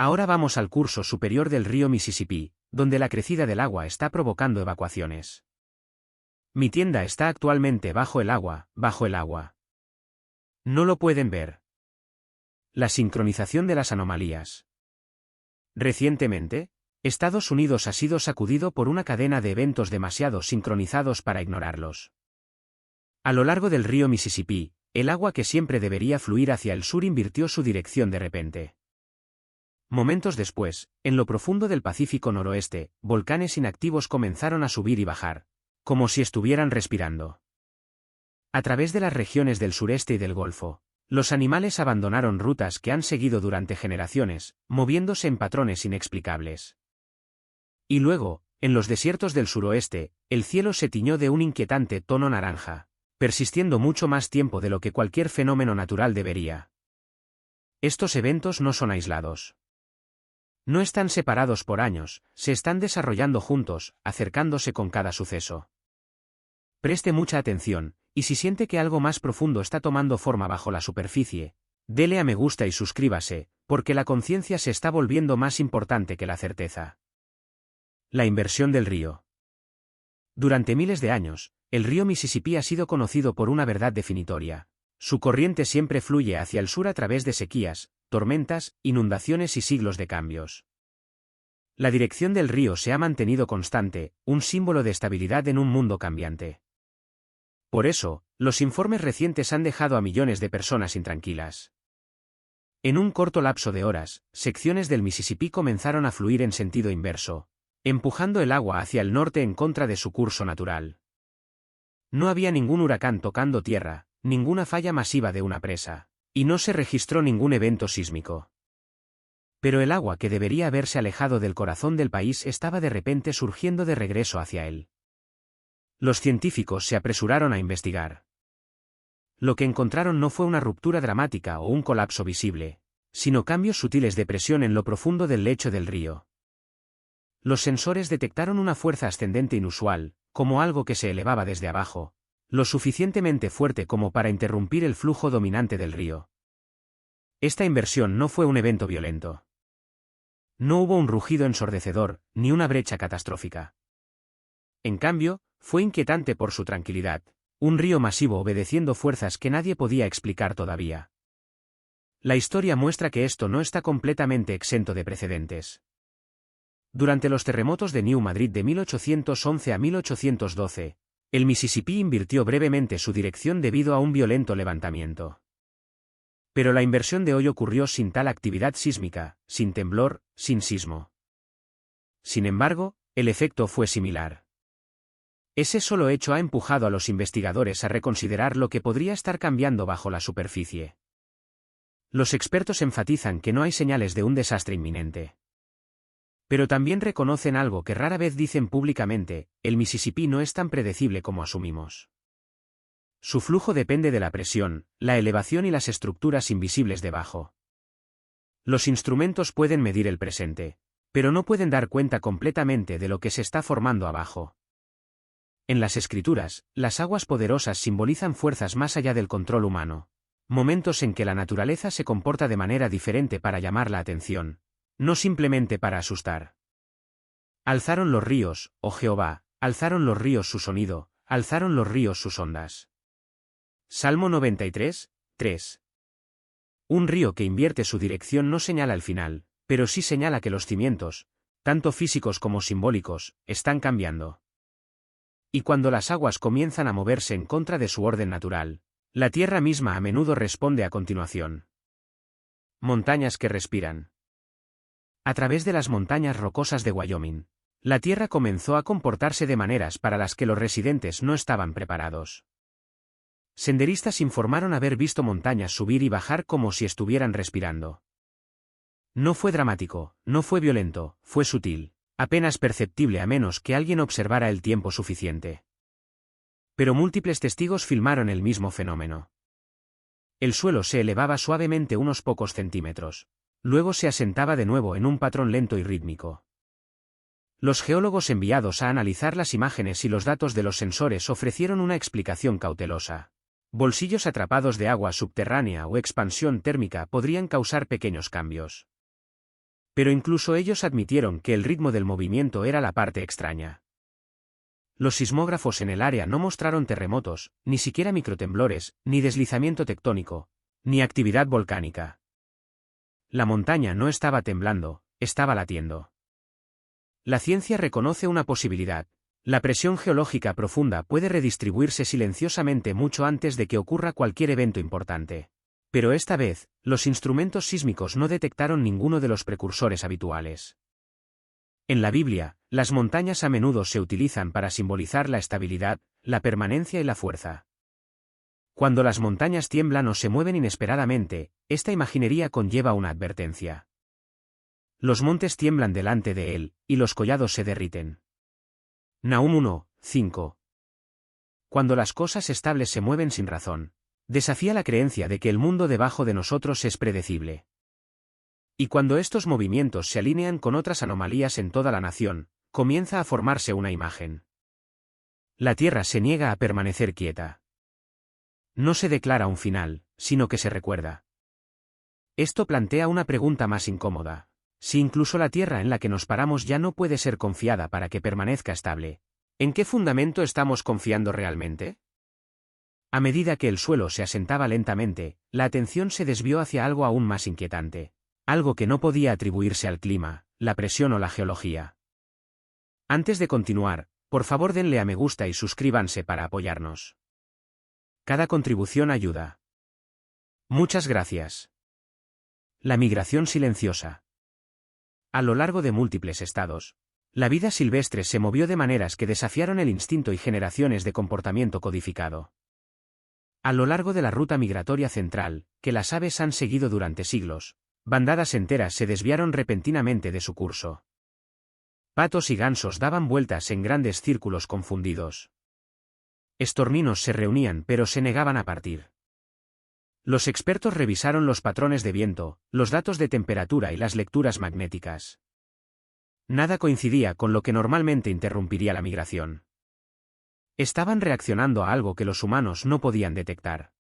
Ahora vamos al curso superior del río Mississippi, donde la crecida del agua está provocando evacuaciones. Mi tienda está actualmente bajo el agua, bajo el agua. No lo pueden ver. La sincronización de las anomalías. Recientemente, Estados Unidos ha sido sacudido por una cadena de eventos demasiado sincronizados para ignorarlos. A lo largo del río Mississippi, el agua que siempre debería fluir hacia el sur invirtió su dirección de repente. Momentos después, en lo profundo del Pacífico noroeste, volcanes inactivos comenzaron a subir y bajar, como si estuvieran respirando. A través de las regiones del sureste y del Golfo, los animales abandonaron rutas que han seguido durante generaciones, moviéndose en patrones inexplicables. Y luego, en los desiertos del suroeste, el cielo se tiñó de un inquietante tono naranja, persistiendo mucho más tiempo de lo que cualquier fenómeno natural debería. Estos eventos no son aislados. No están separados por años, se están desarrollando juntos, acercándose con cada suceso. Preste mucha atención, y si siente que algo más profundo está tomando forma bajo la superficie, dele a me gusta y suscríbase, porque la conciencia se está volviendo más importante que la certeza. La inversión del río. Durante miles de años, el río Mississippi ha sido conocido por una verdad definitoria. Su corriente siempre fluye hacia el sur a través de sequías, tormentas, inundaciones y siglos de cambios. La dirección del río se ha mantenido constante, un símbolo de estabilidad en un mundo cambiante. Por eso, los informes recientes han dejado a millones de personas intranquilas. En un corto lapso de horas, secciones del Mississippi comenzaron a fluir en sentido inverso, empujando el agua hacia el norte en contra de su curso natural. No había ningún huracán tocando tierra, ninguna falla masiva de una presa, y no se registró ningún evento sísmico. Pero el agua que debería haberse alejado del corazón del país estaba de repente surgiendo de regreso hacia él. Los científicos se apresuraron a investigar. Lo que encontraron no fue una ruptura dramática o un colapso visible, sino cambios sutiles de presión en lo profundo del lecho del río. Los sensores detectaron una fuerza ascendente inusual, como algo que se elevaba desde abajo, lo suficientemente fuerte como para interrumpir el flujo dominante del río. Esta inversión no fue un evento violento. No hubo un rugido ensordecedor, ni una brecha catastrófica. En cambio, fue inquietante por su tranquilidad, un río masivo obedeciendo fuerzas que nadie podía explicar todavía. La historia muestra que esto no está completamente exento de precedentes. Durante los terremotos de New Madrid de 1811 a 1812, el Mississippi invirtió brevemente su dirección debido a un violento levantamiento. Pero la inversión de hoy ocurrió sin tal actividad sísmica, sin temblor, sin sismo. Sin embargo, el efecto fue similar. Ese solo hecho ha empujado a los investigadores a reconsiderar lo que podría estar cambiando bajo la superficie. Los expertos enfatizan que no hay señales de un desastre inminente. Pero también reconocen algo que rara vez dicen públicamente: el Mississippi no es tan predecible como asumimos. Su flujo depende de la presión, la elevación y las estructuras invisibles debajo. Los instrumentos pueden medir el presente, pero no pueden dar cuenta completamente de lo que se está formando abajo. En las escrituras, las aguas poderosas simbolizan fuerzas más allá del control humano, momentos en que la naturaleza se comporta de manera diferente para llamar la atención, no simplemente para asustar. Alzaron los ríos, oh Jehová, alzaron los ríos su sonido, alzaron los ríos sus ondas. Salmo 93, 3. Un río que invierte su dirección no señala el final, pero sí señala que los cimientos, tanto físicos como simbólicos, están cambiando. Y cuando las aguas comienzan a moverse en contra de su orden natural, la tierra misma a menudo responde a continuación. Montañas que respiran. A través de las montañas rocosas de Wyoming, la tierra comenzó a comportarse de maneras para las que los residentes no estaban preparados. Senderistas informaron haber visto montañas subir y bajar como si estuvieran respirando. No fue dramático, no fue violento, fue sutil, apenas perceptible a menos que alguien observara el tiempo suficiente. Pero múltiples testigos filmaron el mismo fenómeno. El suelo se elevaba suavemente unos pocos centímetros, luego se asentaba de nuevo en un patrón lento y rítmico. Los geólogos enviados a analizar las imágenes y los datos de los sensores ofrecieron una explicación cautelosa. Bolsillos atrapados de agua subterránea o expansión térmica podrían causar pequeños cambios. Pero incluso ellos admitieron que el ritmo del movimiento era la parte extraña. Los sismógrafos en el área no mostraron terremotos, ni siquiera microtemblores, ni deslizamiento tectónico, ni actividad volcánica. La montaña no estaba temblando, estaba latiendo. La ciencia reconoce una posibilidad. La presión geológica profunda puede redistribuirse silenciosamente mucho antes de que ocurra cualquier evento importante. Pero esta vez, los instrumentos sísmicos no detectaron ninguno de los precursores habituales. En la Biblia, las montañas a menudo se utilizan para simbolizar la estabilidad, la permanencia y la fuerza. Cuando las montañas tiemblan o se mueven inesperadamente, esta imaginería conlleva una advertencia. Los montes tiemblan delante de él, y los collados se derriten. Nahum 1, 5. Cuando las cosas estables se mueven sin razón, desafía la creencia de que el mundo debajo de nosotros es predecible. Y cuando estos movimientos se alinean con otras anomalías en toda la nación, comienza a formarse una imagen. La tierra se niega a permanecer quieta. No se declara un final, sino que se recuerda. Esto plantea una pregunta más incómoda. Si incluso la tierra en la que nos paramos ya no puede ser confiada para que permanezca estable, ¿en qué fundamento estamos confiando realmente? A medida que el suelo se asentaba lentamente, la atención se desvió hacia algo aún más inquietante. Algo que no podía atribuirse al clima, la presión o la geología. Antes de continuar, por favor denle a me gusta y suscríbanse para apoyarnos. Cada contribución ayuda. Muchas gracias. La migración silenciosa. A lo largo de múltiples estados, la vida silvestre se movió de maneras que desafiaron el instinto y generaciones de comportamiento codificado. A lo largo de la ruta migratoria central, que las aves han seguido durante siglos, bandadas enteras se desviaron repentinamente de su curso. Patos y gansos daban vueltas en grandes círculos confundidos. Estorninos se reunían pero se negaban a partir. Los expertos revisaron los patrones de viento, los datos de temperatura y las lecturas magnéticas. Nada coincidía con lo que normalmente interrumpiría la migración. Estaban reaccionando a algo que los humanos no podían detectar.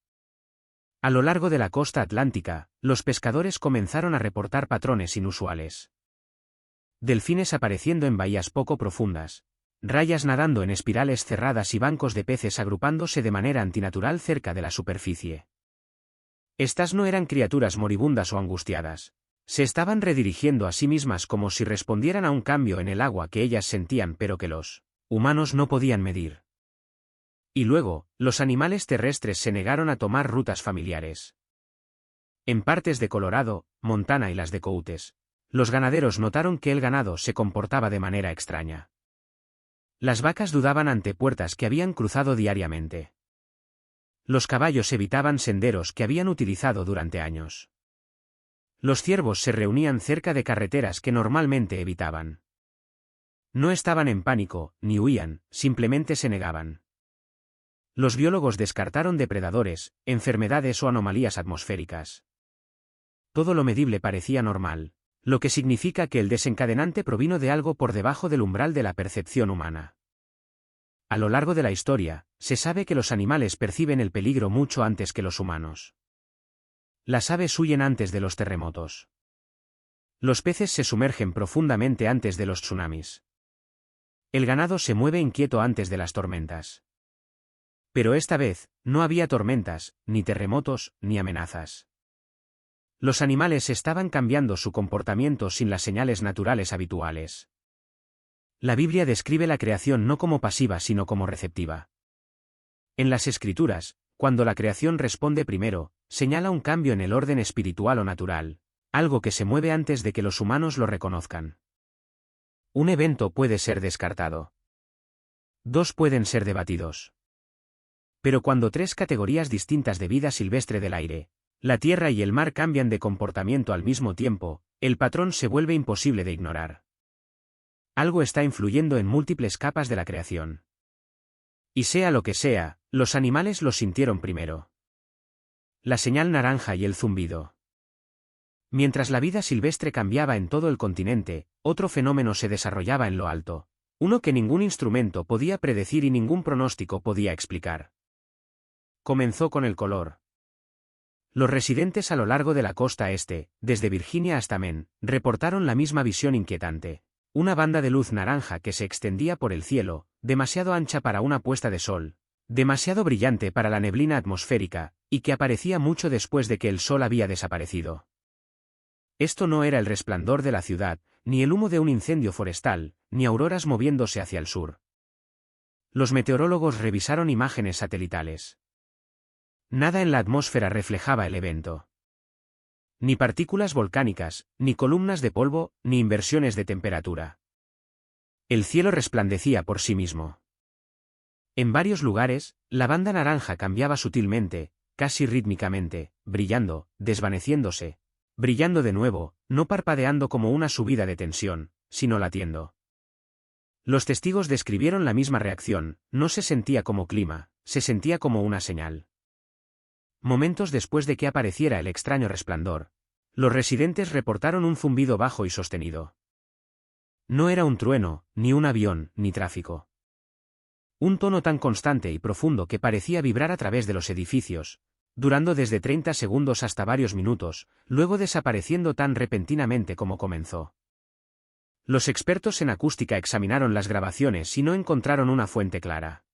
A lo largo de la costa atlántica, los pescadores comenzaron a reportar patrones inusuales. Delfines apareciendo en bahías poco profundas, rayas nadando en espirales cerradas y bancos de peces agrupándose de manera antinatural cerca de la superficie. Estas no eran criaturas moribundas o angustiadas. Se estaban redirigiendo a sí mismas como si respondieran a un cambio en el agua que ellas sentían pero que los humanos no podían medir. Y luego, los animales terrestres se negaron a tomar rutas familiares. En partes de Colorado, Montana y las de Coutes, los ganaderos notaron que el ganado se comportaba de manera extraña. Las vacas dudaban ante puertas que habían cruzado diariamente. Los caballos evitaban senderos que habían utilizado durante años. Los ciervos se reunían cerca de carreteras que normalmente evitaban. No estaban en pánico, ni huían, simplemente se negaban. Los biólogos descartaron depredadores, enfermedades o anomalías atmosféricas. Todo lo medible parecía normal, lo que significa que el desencadenante provino de algo por debajo del umbral de la percepción humana. A lo largo de la historia, se sabe que los animales perciben el peligro mucho antes que los humanos. Las aves huyen antes de los terremotos. Los peces se sumergen profundamente antes de los tsunamis. El ganado se mueve inquieto antes de las tormentas. Pero esta vez, no había tormentas, ni terremotos, ni amenazas. Los animales estaban cambiando su comportamiento sin las señales naturales habituales. La Biblia describe la creación no como pasiva sino como receptiva. En las Escrituras, cuando la creación responde primero, señala un cambio en el orden espiritual o natural, algo que se mueve antes de que los humanos lo reconozcan. Un evento puede ser descartado. Dos pueden ser debatidos. Pero cuando tres categorías distintas de vida silvestre del aire, la tierra y el mar cambian de comportamiento al mismo tiempo, el patrón se vuelve imposible de ignorar. Algo está influyendo en múltiples capas de la creación. Y sea lo que sea, los animales lo sintieron primero. La señal naranja y el zumbido. Mientras la vida silvestre cambiaba en todo el continente, otro fenómeno se desarrollaba en lo alto, uno que ningún instrumento podía predecir y ningún pronóstico podía explicar. Comenzó con el color. Los residentes a lo largo de la costa este, desde Virginia hasta Maine, reportaron la misma visión inquietante. Una banda de luz naranja que se extendía por el cielo, demasiado ancha para una puesta de sol, demasiado brillante para la neblina atmosférica, y que aparecía mucho después de que el sol había desaparecido. Esto no era el resplandor de la ciudad, ni el humo de un incendio forestal, ni auroras moviéndose hacia el sur. Los meteorólogos revisaron imágenes satelitales. Nada en la atmósfera reflejaba el evento. Ni partículas volcánicas, ni columnas de polvo, ni inversiones de temperatura. El cielo resplandecía por sí mismo. En varios lugares, la banda naranja cambiaba sutilmente, casi rítmicamente, brillando, desvaneciéndose, brillando de nuevo, no parpadeando como una subida de tensión, sino latiendo. Los testigos describieron la misma reacción, no se sentía como clima, se sentía como una señal. Momentos después de que apareciera el extraño resplandor, los residentes reportaron un zumbido bajo y sostenido. No era un trueno, ni un avión, ni tráfico. Un tono tan constante y profundo que parecía vibrar a través de los edificios, durando desde 30 segundos hasta varios minutos, luego desapareciendo tan repentinamente como comenzó. Los expertos en acústica examinaron las grabaciones y no encontraron una fuente clara.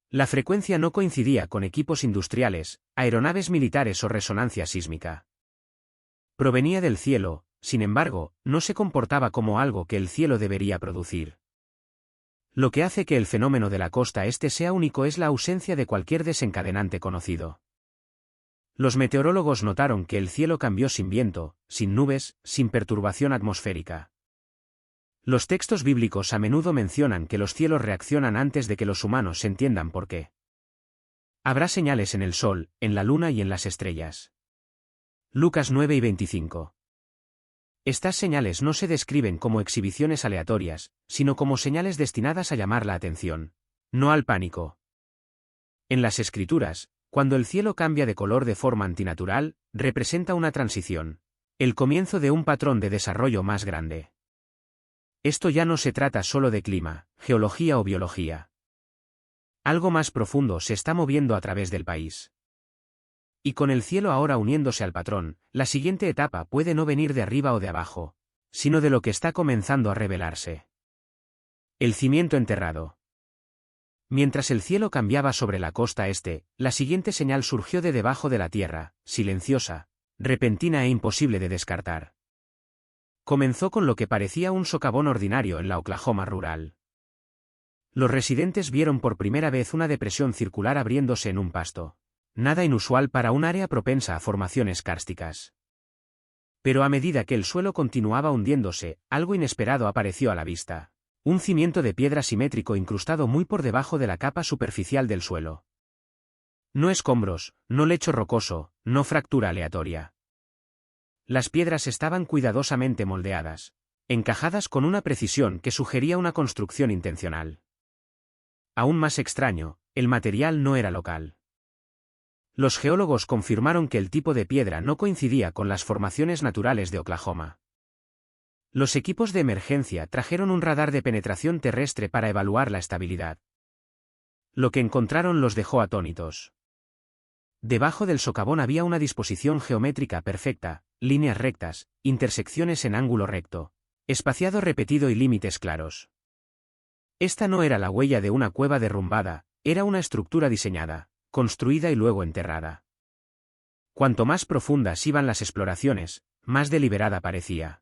La frecuencia no coincidía con equipos industriales, aeronaves militares o resonancia sísmica. Provenía del cielo, sin embargo, no se comportaba como algo que el cielo debería producir. Lo que hace que el fenómeno de la costa este sea único es la ausencia de cualquier desencadenante conocido. Los meteorólogos notaron que el cielo cambió sin viento, sin nubes, sin perturbación atmosférica. Los textos bíblicos a menudo mencionan que los cielos reaccionan antes de que los humanos entiendan por qué. Habrá señales en el sol, en la luna y en las estrellas. Lucas 9:25. Estas señales no se describen como exhibiciones aleatorias, sino como señales destinadas a llamar la atención, no al pánico. En las Escrituras, cuando el cielo cambia de color de forma antinatural, representa una transición, el comienzo de un patrón de desarrollo más grande. Esto ya no se trata solo de clima, geología o biología. Algo más profundo se está moviendo a través del país. Y con el cielo ahora uniéndose al patrón, la siguiente etapa puede no venir de arriba o de abajo, sino de lo que está comenzando a revelarse. El cimiento enterrado. Mientras el cielo cambiaba sobre la costa este, la siguiente señal surgió de debajo de la tierra, silenciosa, repentina e imposible de descartar. Comenzó con lo que parecía un socavón ordinario en la Oklahoma rural. Los residentes vieron por primera vez una depresión circular abriéndose en un pasto. Nada inusual para un área propensa a formaciones kársticas. Pero a medida que el suelo continuaba hundiéndose, algo inesperado apareció a la vista. Un cimiento de piedra simétrico incrustado muy por debajo de la capa superficial del suelo. No escombros, no lecho rocoso, no fractura aleatoria. Las piedras estaban cuidadosamente moldeadas, encajadas con una precisión que sugería una construcción intencional. Aún más extraño, el material no era local. Los geólogos confirmaron que el tipo de piedra no coincidía con las formaciones naturales de Oklahoma. Los equipos de emergencia trajeron un radar de penetración terrestre para evaluar la estabilidad. Lo que encontraron los dejó atónitos. Debajo del socavón había una disposición geométrica perfecta, líneas rectas, intersecciones en ángulo recto, espaciado repetido y límites claros. Esta no era la huella de una cueva derrumbada, era una estructura diseñada, construida y luego enterrada. Cuanto más profundas iban las exploraciones, más deliberada parecía.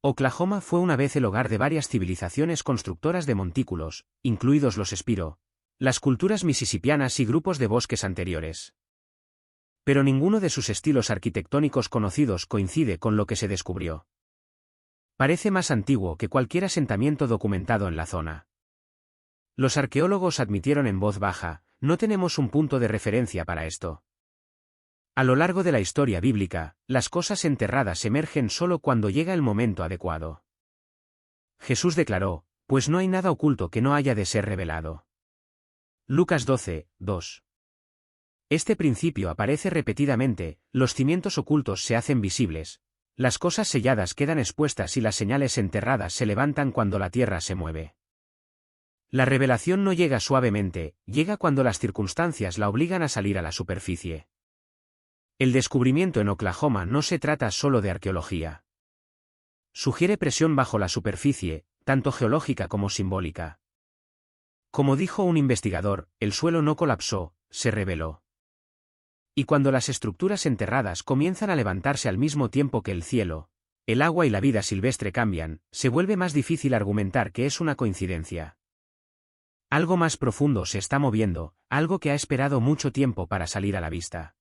Oklahoma fue una vez el hogar de varias civilizaciones constructoras de montículos, incluidos los Spiro, las culturas misisipianas y grupos de bosques anteriores. Pero ninguno de sus estilos arquitectónicos conocidos coincide con lo que se descubrió. Parece más antiguo que cualquier asentamiento documentado en la zona. Los arqueólogos admitieron en voz baja, no tenemos un punto de referencia para esto. A lo largo de la historia bíblica, las cosas enterradas emergen solo cuando llega el momento adecuado. Jesús declaró, pues no hay nada oculto que no haya de ser revelado. Lucas 12:2. Este principio aparece repetidamente, los cimientos ocultos se hacen visibles, las cosas selladas quedan expuestas y las señales enterradas se levantan cuando la tierra se mueve. La revelación no llega suavemente, llega cuando las circunstancias la obligan a salir a la superficie. El descubrimiento en Oklahoma no se trata solo de arqueología. Sugiere presión bajo la superficie, tanto geológica como simbólica. Como dijo un investigador, el suelo no colapsó, se reveló. Y cuando las estructuras enterradas comienzan a levantarse al mismo tiempo que el cielo, el agua y la vida silvestre cambian, se vuelve más difícil argumentar que es una coincidencia. Algo más profundo se está moviendo, algo que ha esperado mucho tiempo para salir a la vista.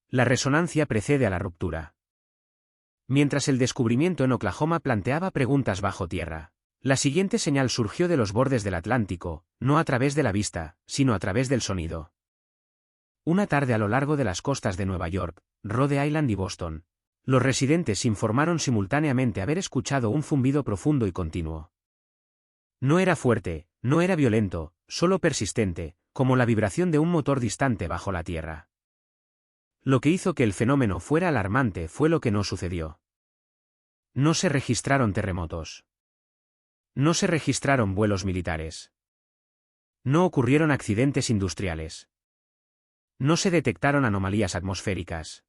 La resonancia precede a la ruptura. Mientras el descubrimiento en Oklahoma planteaba preguntas bajo tierra, la siguiente señal surgió de los bordes del Atlántico, no a través de la vista, sino a través del sonido. Una tarde a lo largo de las costas de Nueva York, Rhode Island y Boston, los residentes informaron simultáneamente haber escuchado un zumbido profundo y continuo. No era fuerte, no era violento, solo persistente, como la vibración de un motor distante bajo la tierra. Lo que hizo que el fenómeno fuera alarmante fue lo que no sucedió. No se registraron terremotos. No se registraron vuelos militares. No ocurrieron accidentes industriales. No se detectaron anomalías atmosféricas.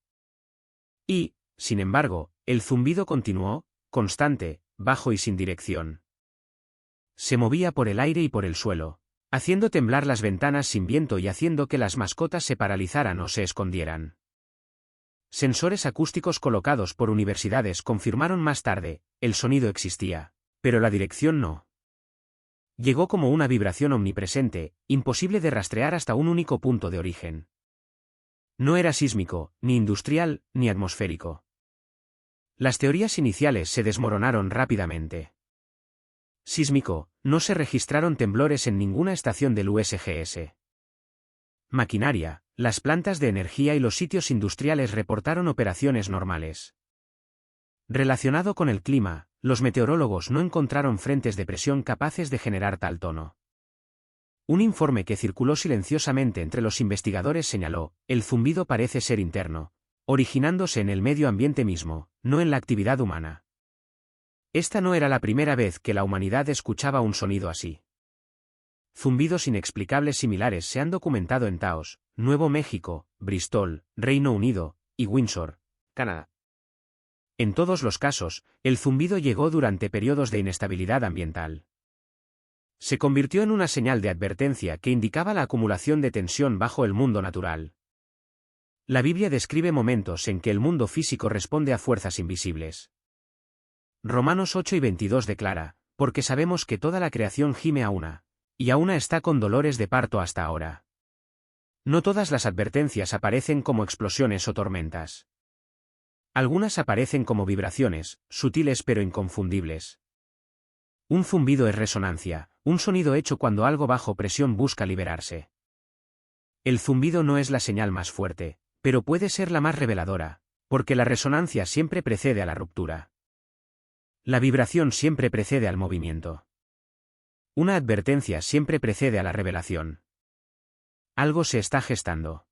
Y, sin embargo, el zumbido continuó, constante, bajo y sin dirección. Se movía por el aire y por el suelo, haciendo temblar las ventanas sin viento y haciendo que las mascotas se paralizaran o se escondieran. Sensores acústicos colocados por universidades confirmaron más tarde, el sonido existía, pero la dirección no. Llegó como una vibración omnipresente, imposible de rastrear hasta un único punto de origen. No era sísmico, ni industrial, ni atmosférico. Las teorías iniciales se desmoronaron rápidamente. Sísmico, no se registraron temblores en ninguna estación del USGS. Maquinaria, las plantas de energía y los sitios industriales reportaron operaciones normales. Relacionado con el clima, los meteorólogos no encontraron frentes de presión capaces de generar tal tono. Un informe que circuló silenciosamente entre los investigadores señaló, el zumbido parece ser interno, originándose en el medio ambiente mismo, no en la actividad humana. Esta no era la primera vez que la humanidad escuchaba un sonido así. Zumbidos inexplicables similares se han documentado en Taos, Nuevo México, Bristol, Reino Unido, y Windsor, Canadá. En todos los casos, el zumbido llegó durante periodos de inestabilidad ambiental. Se convirtió en una señal de advertencia que indicaba la acumulación de tensión bajo el mundo natural. La Biblia describe momentos en que el mundo físico responde a fuerzas invisibles. Romanos 8 y 22 declara, porque sabemos que toda la creación gime a una, y a una está con dolores de parto hasta ahora. No todas las advertencias aparecen como explosiones o tormentas. Algunas aparecen como vibraciones, sutiles pero inconfundibles. Un zumbido es resonancia, un sonido hecho cuando algo bajo presión busca liberarse. El zumbido no es la señal más fuerte, pero puede ser la más reveladora, porque la resonancia siempre precede a la ruptura. La vibración siempre precede al movimiento. Una advertencia siempre precede a la revelación. Algo se está gestando.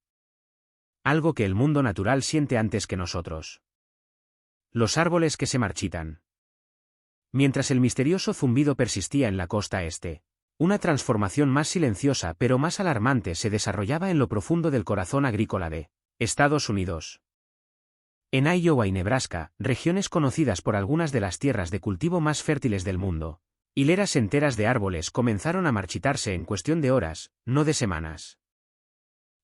Algo que el mundo natural siente antes que nosotros. Los árboles que se marchitan. Mientras el misterioso zumbido persistía en la costa este, una transformación más silenciosa pero más alarmante se desarrollaba en lo profundo del corazón agrícola de Estados Unidos. En Iowa y Nebraska, regiones conocidas por algunas de las tierras de cultivo más fértiles del mundo, hileras enteras de árboles comenzaron a marchitarse en cuestión de horas, no de semanas.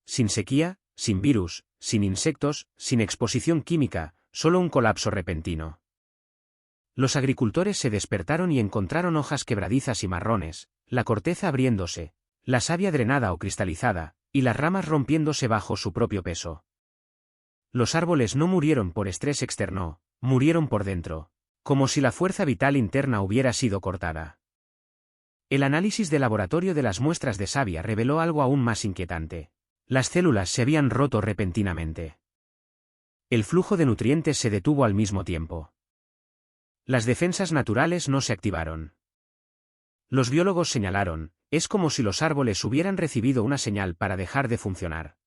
Sin sequía, sin virus, sin insectos, sin exposición química, solo un colapso repentino. Los agricultores se despertaron y encontraron hojas quebradizas y marrones, la corteza abriéndose, la savia drenada o cristalizada, y las ramas rompiéndose bajo su propio peso. Los árboles no murieron por estrés externo, murieron por dentro, como si la fuerza vital interna hubiera sido cortada. El análisis de laboratorio de las muestras de savia reveló algo aún más inquietante. Las células se habían roto repentinamente. El flujo de nutrientes se detuvo al mismo tiempo. Las defensas naturales no se activaron. Los biólogos señalaron, es como si los árboles hubieran recibido una señal para dejar de funcionar.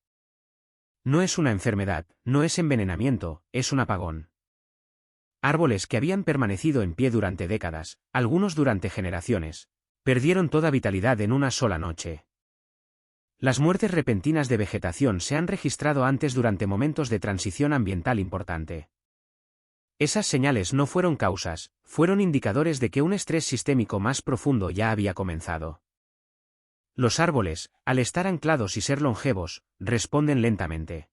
No es una enfermedad, no es envenenamiento, es un apagón. Árboles que habían permanecido en pie durante décadas, algunos durante generaciones, perdieron toda vitalidad en una sola noche. Las muertes repentinas de vegetación se han registrado antes durante momentos de transición ambiental importante. Esas señales no fueron causas, fueron indicadores de que un estrés sistémico más profundo ya había comenzado. Los árboles, al estar anclados y ser longevos, responden lentamente.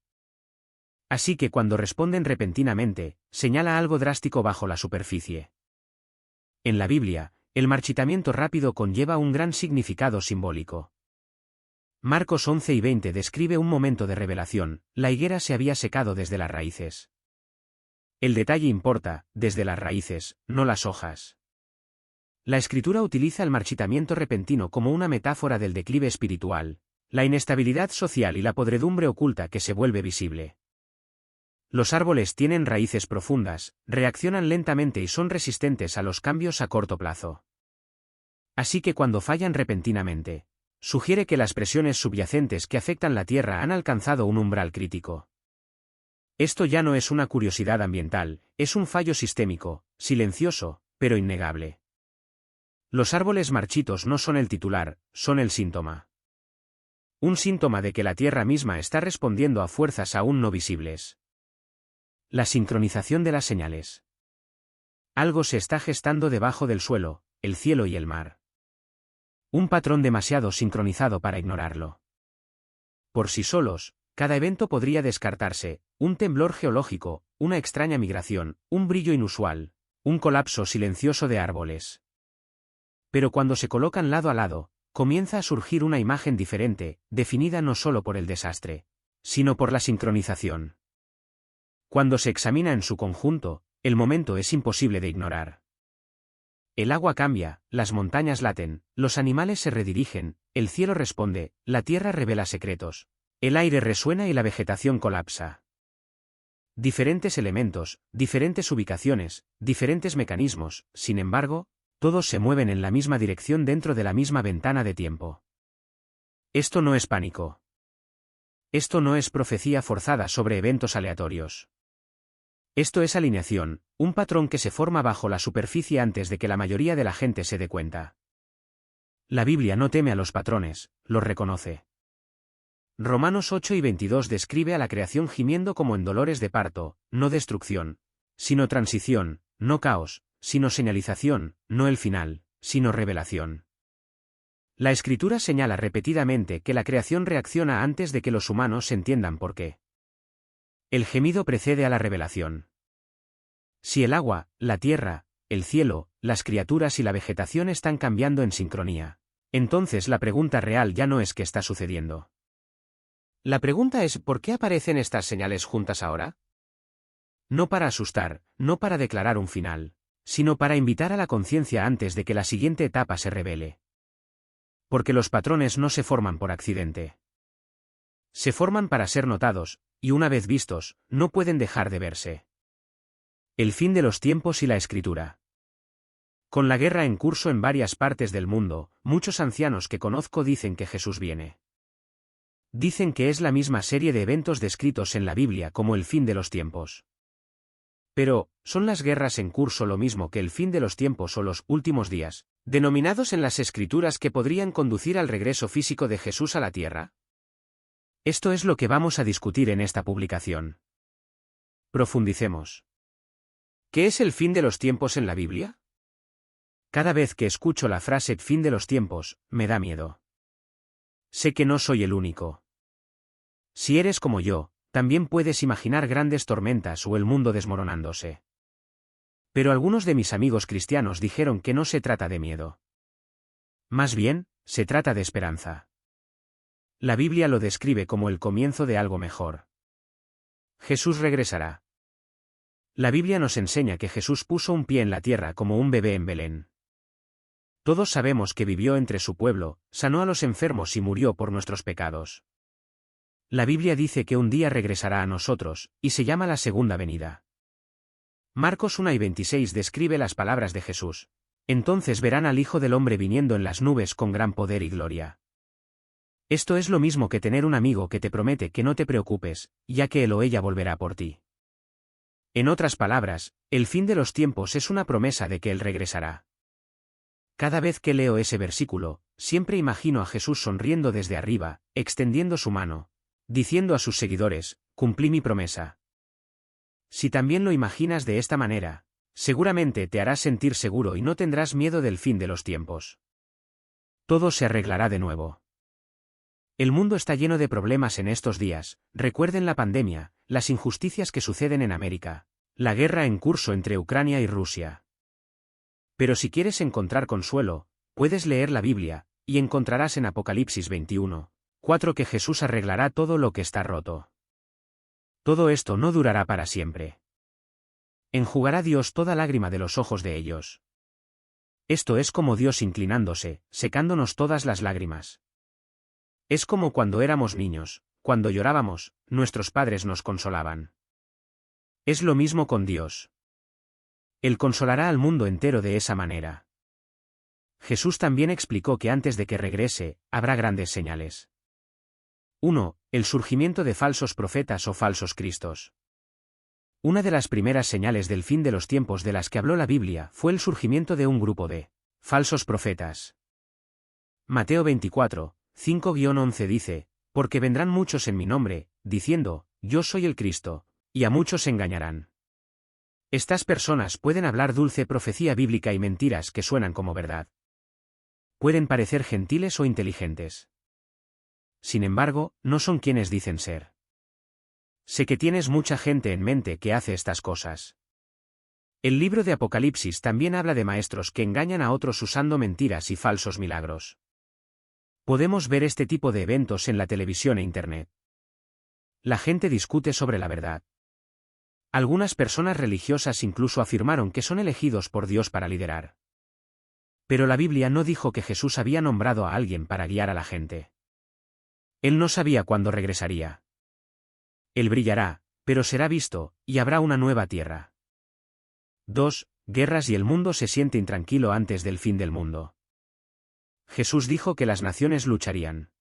Así que cuando responden repentinamente, señala algo drástico bajo la superficie. En la Biblia, el marchitamiento rápido conlleva un gran significado simbólico. Marcos 11 y 20 describe un momento de revelación: la higuera se había secado desde las raíces. El detalle importa, desde las raíces, no las hojas. La Escritura utiliza el marchitamiento repentino como una metáfora del declive espiritual, la inestabilidad social y la podredumbre oculta que se vuelve visible. Los árboles tienen raíces profundas, reaccionan lentamente y son resistentes a los cambios a corto plazo. Así que cuando fallan repentinamente, sugiere que las presiones subyacentes que afectan la Tierra han alcanzado un umbral crítico. Esto ya no es una curiosidad ambiental, es un fallo sistémico, silencioso, pero innegable. Los árboles marchitos no son el titular, son el síntoma. Un síntoma de que la Tierra misma está respondiendo a fuerzas aún no visibles. La sincronización de las señales. Algo se está gestando debajo del suelo, el cielo y el mar. Un patrón demasiado sincronizado para ignorarlo. Por sí solos, cada evento podría descartarse: un temblor geológico, una extraña migración, un brillo inusual, un colapso silencioso de árboles. Pero cuando se colocan lado a lado, comienza a surgir una imagen diferente, definida no solo por el desastre, sino por la sincronización. Cuando se examina en su conjunto, el momento es imposible de ignorar. El agua cambia, las montañas laten, los animales se redirigen, el cielo responde, la tierra revela secretos, el aire resuena y la vegetación colapsa. Diferentes elementos, diferentes ubicaciones, diferentes mecanismos, sin embargo, todos se mueven en la misma dirección dentro de la misma ventana de tiempo. Esto no es pánico. Esto no es profecía forzada sobre eventos aleatorios. Esto es alineación, un patrón que se forma bajo la superficie antes de que la mayoría de la gente se dé cuenta. La Biblia no teme a los patrones, los reconoce. Romanos 8 y 22 describe a la creación gimiendo como en dolores de parto, no destrucción, sino transición, no caos, sino señalización, no el final, sino revelación. La Escritura señala repetidamente que la creación reacciona antes de que los humanos entiendan por qué. El gemido precede a la revelación. Si el agua, la tierra, el cielo, las criaturas y la vegetación están cambiando en sincronía, entonces la pregunta real ya no es qué está sucediendo. La pregunta es: ¿por qué aparecen estas señales juntas ahora? No para asustar, no para declarar un final, sino para invitar a la conciencia antes de que la siguiente etapa se revele. Porque los patrones no se forman por accidente. Se forman para ser notados, y una vez vistos, no pueden dejar de verse. El fin de los tiempos y la Escritura. Con la guerra en curso en varias partes del mundo, muchos ancianos que conozco dicen que Jesús viene. Dicen que es la misma serie de eventos descritos en la Biblia como el fin de los tiempos. Pero, ¿son las guerras en curso lo mismo que el fin de los tiempos o los últimos días, denominados en las Escrituras, que podrían conducir al regreso físico de Jesús a la tierra? Esto es lo que vamos a discutir en esta publicación. Profundicemos. ¿Qué es el fin de los tiempos en la Biblia? Cada vez que escucho la frase fin de los tiempos, me da miedo. Sé que no soy el único. Si eres como yo, también puedes imaginar grandes tormentas o el mundo desmoronándose. Pero algunos de mis amigos cristianos dijeron que no se trata de miedo. Más bien, se trata de esperanza. La Biblia lo describe como el comienzo de algo mejor. Jesús regresará. La Biblia nos enseña que Jesús puso un pie en la tierra como un bebé en Belén. Todos sabemos que vivió entre su pueblo, sanó a los enfermos y murió por nuestros pecados. La Biblia dice que un día regresará a nosotros, y se llama la segunda venida. Marcos 1 y 26 describe las palabras de Jesús: entonces verán al Hijo del Hombre viniendo en las nubes con gran poder y gloria. Esto es lo mismo que tener un amigo que te promete que no te preocupes, ya que él o ella volverá por ti. En otras palabras, el fin de los tiempos es una promesa de que él regresará. Cada vez que leo ese versículo, siempre imagino a Jesús sonriendo desde arriba, extendiendo su mano, diciendo a sus seguidores, cumplí mi promesa. Si también lo imaginas de esta manera, seguramente te harás sentir seguro y no tendrás miedo del fin de los tiempos. Todo se arreglará de nuevo. El mundo está lleno de problemas en estos días, recuerden la pandemia, las injusticias que suceden en América, la guerra en curso entre Ucrania y Rusia. Pero si quieres encontrar consuelo, puedes leer la Biblia, y encontrarás en Apocalipsis 21:4 que Jesús arreglará todo lo que está roto. Todo esto no durará para siempre. Enjugará Dios toda lágrima de los ojos de ellos. Esto es como Dios inclinándose, secándonos todas las lágrimas. Es como cuando éramos niños, cuando llorábamos, nuestros padres nos consolaban. Es lo mismo con Dios. Él consolará al mundo entero de esa manera. Jesús también explicó que antes de que regrese, habrá grandes señales. 1. El surgimiento de falsos profetas o falsos cristos. Una de las primeras señales del fin de los tiempos de las que habló la Biblia fue el surgimiento de un grupo de falsos profetas. Mateo 24:5-11 dice, porque vendrán muchos en mi nombre, diciendo, yo soy el Cristo, y a muchos engañarán. Estas personas pueden hablar dulce profecía bíblica y mentiras que suenan como verdad. Pueden parecer gentiles o inteligentes. Sin embargo, no son quienes dicen ser. Sé que tienes mucha gente en mente que hace estas cosas. El libro de Apocalipsis también habla de maestros que engañan a otros usando mentiras y falsos milagros. Podemos ver este tipo de eventos en la televisión e Internet. La gente discute sobre la verdad. Algunas personas religiosas incluso afirmaron que son elegidos por Dios para liderar. Pero la Biblia no dijo que Jesús había nombrado a alguien para guiar a la gente. Él no sabía cuándo regresaría. Él brillará, pero será visto, y habrá una nueva tierra. 2. Guerras y el mundo se siente intranquilo antes del fin del mundo. Jesús dijo que las naciones lucharían.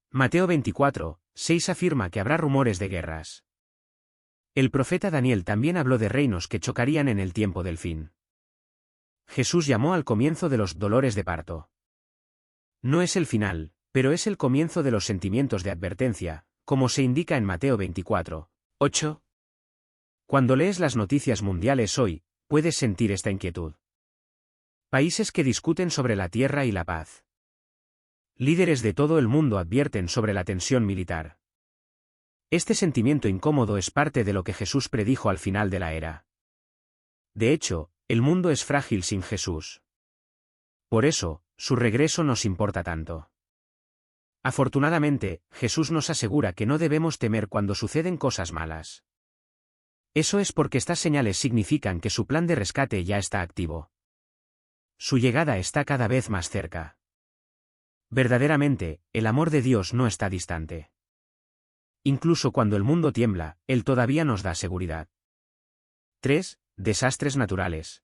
Mateo 24:6 afirma que habrá rumores de guerras. El profeta Daniel también habló de reinos que chocarían en el tiempo del fin. Jesús llamó al comienzo de los dolores de parto. No es el final, pero es el comienzo de los sentimientos de advertencia, como se indica en Mateo 24:8. Cuando lees las noticias mundiales hoy, puedes sentir esta inquietud. Países que discuten sobre la tierra y la paz. Líderes de todo el mundo advierten sobre la tensión militar. Este sentimiento incómodo es parte de lo que Jesús predijo al final de la era. De hecho, el mundo es frágil sin Jesús. Por eso, su regreso nos importa tanto. Afortunadamente, Jesús nos asegura que no debemos temer cuando suceden cosas malas. Eso es porque estas señales significan que su plan de rescate ya está activo. Su llegada está cada vez más cerca. Verdaderamente, el amor de Dios no está distante. Incluso cuando el mundo tiembla, Él todavía nos da seguridad. 3. Desastres naturales.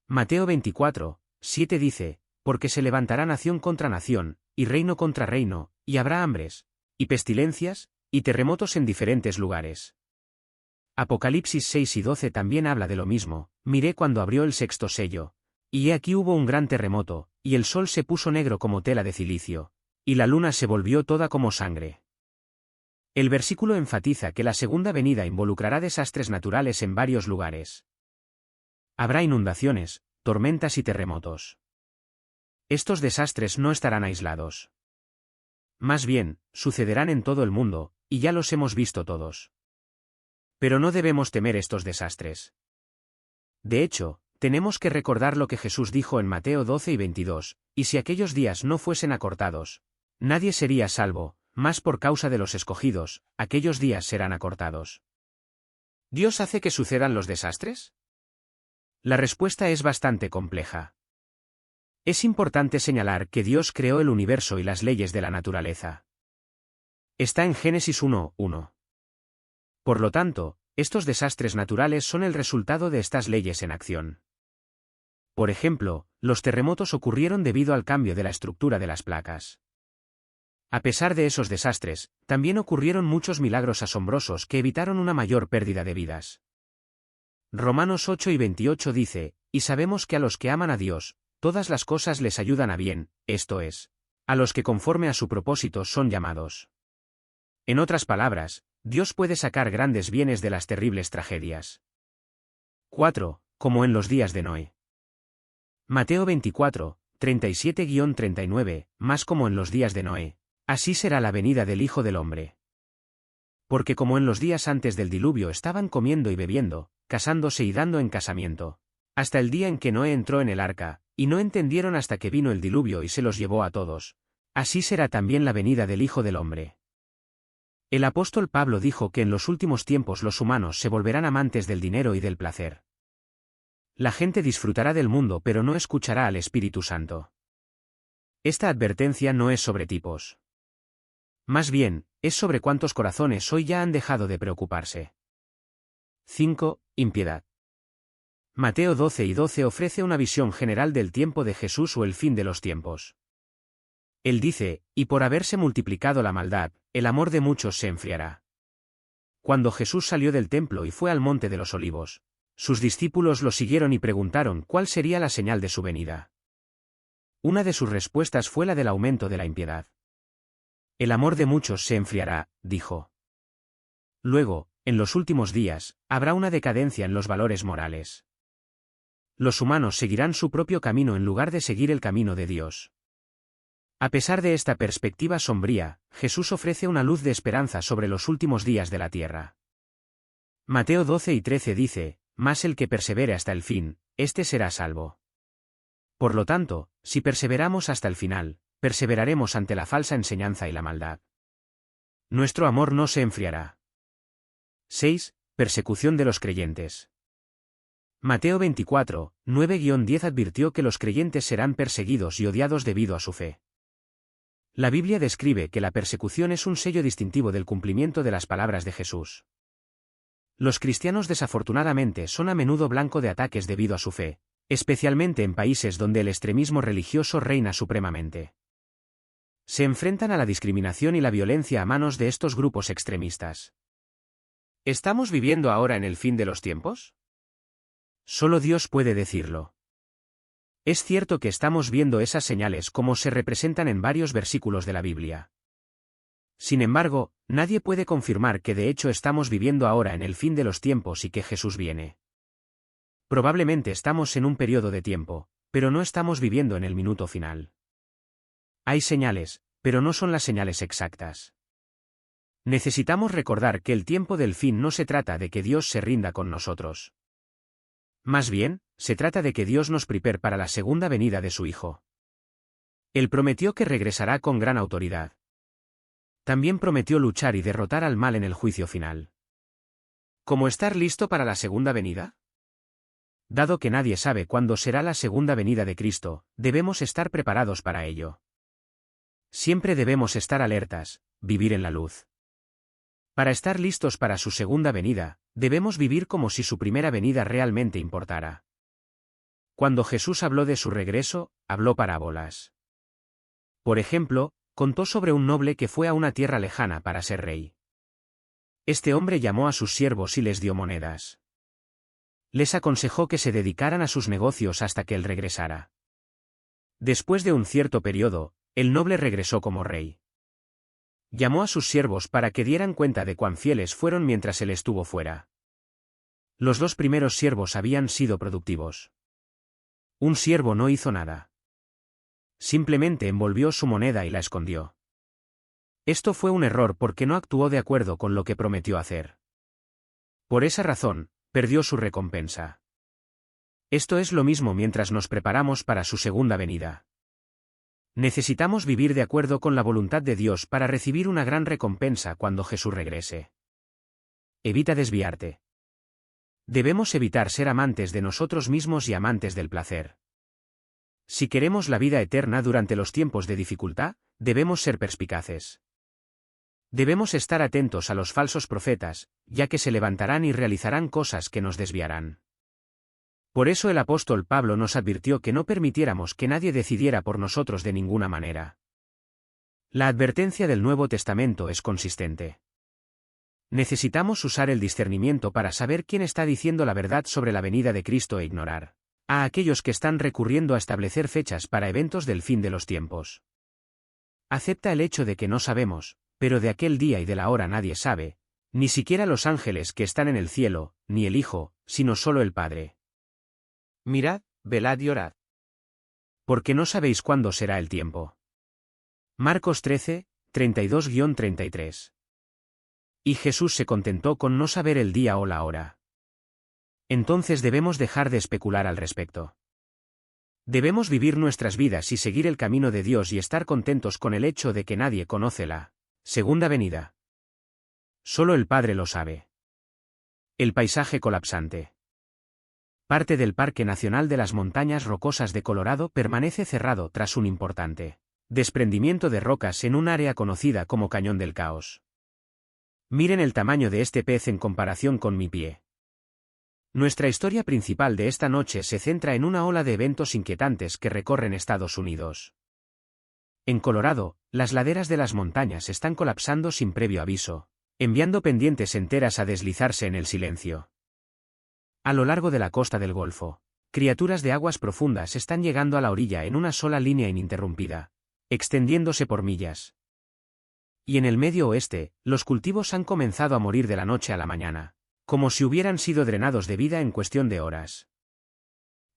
Mateo 24:7 dice, porque se levantará nación contra nación, y reino contra reino, y habrá hambres, y pestilencias, y terremotos en diferentes lugares. Apocalipsis 6:12 también habla de lo mismo, miré cuando abrió el sexto sello, y he aquí hubo un gran terremoto, y el sol se puso negro como tela de cilicio, y la luna se volvió toda como sangre. El versículo enfatiza que la segunda venida involucrará desastres naturales en varios lugares. Habrá inundaciones, tormentas y terremotos. Estos desastres no estarán aislados. Más bien, sucederán en todo el mundo, y ya los hemos visto todos. Pero no debemos temer estos desastres. De hecho, tenemos que recordar lo que Jesús dijo en Mateo 12:22, y si aquellos días no fuesen acortados, nadie sería salvo, mas por causa de los escogidos, aquellos días serán acortados. ¿Dios hace que sucedan los desastres? La respuesta es bastante compleja. Es importante señalar que Dios creó el universo y las leyes de la naturaleza. Está en Génesis 1:1. Por lo tanto, estos desastres naturales son el resultado de estas leyes en acción. Por ejemplo, los terremotos ocurrieron debido al cambio de la estructura de las placas. A pesar de esos desastres, también ocurrieron muchos milagros asombrosos que evitaron una mayor pérdida de vidas. Romanos 8:28 dice, y sabemos que a los que aman a Dios, todas las cosas les ayudan a bien, esto es, a los que conforme a su propósito son llamados. En otras palabras, Dios puede sacar grandes bienes de las terribles tragedias. 4. Como en los días de Noé. Mateo 24, 37-39, más como en los días de Noé, así será la venida del Hijo del Hombre. Porque como en los días antes del diluvio estaban comiendo y bebiendo, casándose y dando en casamiento, hasta el día en que Noé entró en el arca, y no entendieron hasta que vino el diluvio y se los llevó a todos, así será también la venida del Hijo del Hombre. El apóstol Pablo dijo que en los últimos tiempos los humanos se volverán amantes del dinero y del placer. La gente disfrutará del mundo pero no escuchará al Espíritu Santo. Esta advertencia no es sobre tipos. Más bien, es sobre cuántos corazones hoy ya han dejado de preocuparse. 5. Impiedad. Mateo 12:12 ofrece una visión general del tiempo de Jesús o el fin de los tiempos. Él dice, y por haberse multiplicado la maldad, el amor de muchos se enfriará. Cuando Jesús salió del templo y fue al monte de los Olivos, sus discípulos lo siguieron y preguntaron cuál sería la señal de su venida. Una de sus respuestas fue la del aumento de la impiedad. El amor de muchos se enfriará, dijo. Luego, en los últimos días, habrá una decadencia en los valores morales. Los humanos seguirán su propio camino en lugar de seguir el camino de Dios. A pesar de esta perspectiva sombría, Jesús ofrece una luz de esperanza sobre los últimos días de la tierra. Mateo 12:13 dice, mas el que persevere hasta el fin, éste será salvo. Por lo tanto, si perseveramos hasta el final, perseveraremos ante la falsa enseñanza y la maldad. Nuestro amor no se enfriará. 6. Persecución de los creyentes. Mateo 24, 9-10 advirtió que los creyentes serán perseguidos y odiados debido a su fe. La Biblia describe que la persecución es un sello distintivo del cumplimiento de las palabras de Jesús. Los cristianos desafortunadamente son a menudo blanco de ataques debido a su fe, especialmente en países donde el extremismo religioso reina supremamente. Se enfrentan a la discriminación y la violencia a manos de estos grupos extremistas. ¿Estamos viviendo ahora en el fin de los tiempos? Solo Dios puede decirlo. Es cierto que estamos viendo esas señales como se representan en varios versículos de la Biblia. Sin embargo, nadie puede confirmar que de hecho estamos viviendo ahora en el fin de los tiempos y que Jesús viene. Probablemente estamos en un periodo de tiempo, pero no estamos viviendo en el minuto final. Hay señales, pero no son las señales exactas. Necesitamos recordar que el tiempo del fin no se trata de que Dios se rinda con nosotros. Más bien, se trata de que Dios nos prepare para la segunda venida de su Hijo. Él prometió que regresará con gran autoridad. También prometió luchar y derrotar al mal en el juicio final. ¿Cómo estar listo para la segunda venida? Dado que nadie sabe cuándo será la segunda venida de Cristo, debemos estar preparados para ello. Siempre debemos estar alertas, vivir en la luz. Para estar listos para su segunda venida, debemos vivir como si su primera venida realmente importara. Cuando Jesús habló de su regreso, habló parábolas. Por ejemplo, contó sobre un noble que fue a una tierra lejana para ser rey. Este hombre llamó a sus siervos y les dio monedas. Les aconsejó que se dedicaran a sus negocios hasta que él regresara. Después de un cierto periodo, el noble regresó como rey. Llamó a sus siervos para que dieran cuenta de cuán fieles fueron mientras él estuvo fuera. Los dos primeros siervos habían sido productivos. Un siervo no hizo nada. Simplemente envolvió su moneda y la escondió. Esto fue un error porque no actuó de acuerdo con lo que prometió hacer. Por esa razón, perdió su recompensa. Esto es lo mismo mientras nos preparamos para su segunda venida. Necesitamos vivir de acuerdo con la voluntad de Dios para recibir una gran recompensa cuando Jesús regrese. Evita desviarte. Debemos evitar ser amantes de nosotros mismos y amantes del placer. Si queremos la vida eterna durante los tiempos de dificultad, debemos ser perspicaces. Debemos estar atentos a los falsos profetas, ya que se levantarán y realizarán cosas que nos desviarán. Por eso el apóstol Pablo nos advirtió que no permitiéramos que nadie decidiera por nosotros de ninguna manera. La advertencia del Nuevo Testamento es consistente. Necesitamos usar el discernimiento para saber quién está diciendo la verdad sobre la venida de Cristo e ignorar A aquellos que están recurriendo a establecer fechas para eventos del fin de los tiempos. Acepta el hecho de que no sabemos, pero de aquel día y de la hora nadie sabe, ni siquiera los ángeles que están en el cielo, ni el Hijo, sino solo el Padre. Mirad, velad y orad. Porque no sabéis cuándo será el tiempo. Marcos 13, 32-33. Y Jesús se contentó con no saber el día o la hora. Entonces debemos dejar de especular al respecto. Debemos vivir nuestras vidas y seguir el camino de Dios y estar contentos con el hecho de que nadie conoce la segunda venida. Solo el Padre lo sabe. El paisaje colapsante. Parte del Parque Nacional de las Montañas Rocosas de Colorado permanece cerrado tras un importante desprendimiento de rocas en un área conocida como Cañón del Caos. Miren el tamaño de este pez en comparación con mi pie. Nuestra historia principal de esta noche se centra en una ola de eventos inquietantes que recorren Estados Unidos. En Colorado, las laderas de las montañas están colapsando sin previo aviso, enviando pendientes enteras a deslizarse en el silencio. A lo largo de la costa del Golfo, criaturas de aguas profundas están llegando a la orilla en una sola línea ininterrumpida, extendiéndose por millas. Y en el Medio Oeste, los cultivos han comenzado a morir de la noche a la mañana, como si hubieran sido drenados de vida en cuestión de horas.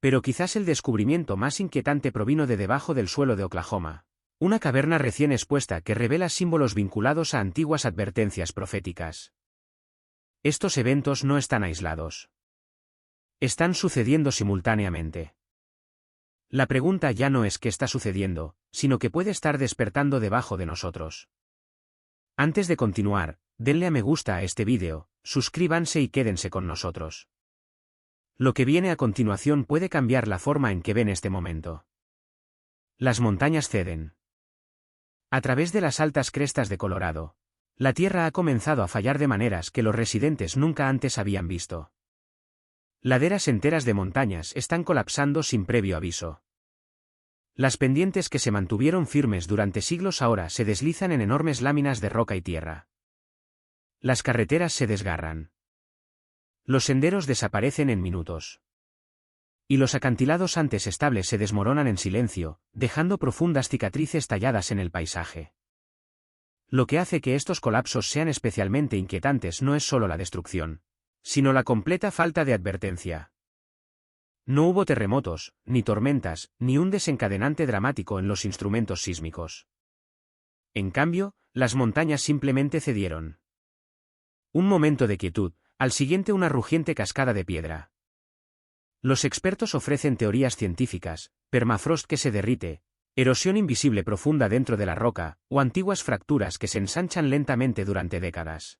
Pero quizás el descubrimiento más inquietante provino de debajo del suelo de Oklahoma, una caverna recién expuesta que revela símbolos vinculados a antiguas advertencias proféticas. Estos eventos no están aislados. Están sucediendo simultáneamente. La pregunta ya no es qué está sucediendo, sino que puede estar despertando debajo de nosotros. Antes de continuar, denle a me gusta a este vídeo, suscríbanse y quédense con nosotros. Lo que viene a continuación puede cambiar la forma en que ven este momento. Las montañas ceden. A través de las altas crestas de Colorado, la tierra ha comenzado a fallar de maneras que los residentes nunca antes habían visto. Laderas enteras de montañas están colapsando sin previo aviso. Las pendientes que se mantuvieron firmes durante siglos ahora se deslizan en enormes láminas de roca y tierra. Las carreteras se desgarran. Los senderos desaparecen en minutos. Y los acantilados antes estables se desmoronan en silencio, dejando profundas cicatrices talladas en el paisaje. Lo que hace que estos colapsos sean especialmente inquietantes no es solo la destrucción, sino la completa falta de advertencia. No hubo terremotos, ni tormentas, ni un desencadenante dramático en los instrumentos sísmicos. En cambio, las montañas simplemente cedieron. Un momento de quietud, al siguiente una rugiente cascada de piedra. Los expertos ofrecen teorías científicas, permafrost que se derrite, erosión invisible profunda dentro de la roca, o antiguas fracturas que se ensanchan lentamente durante décadas.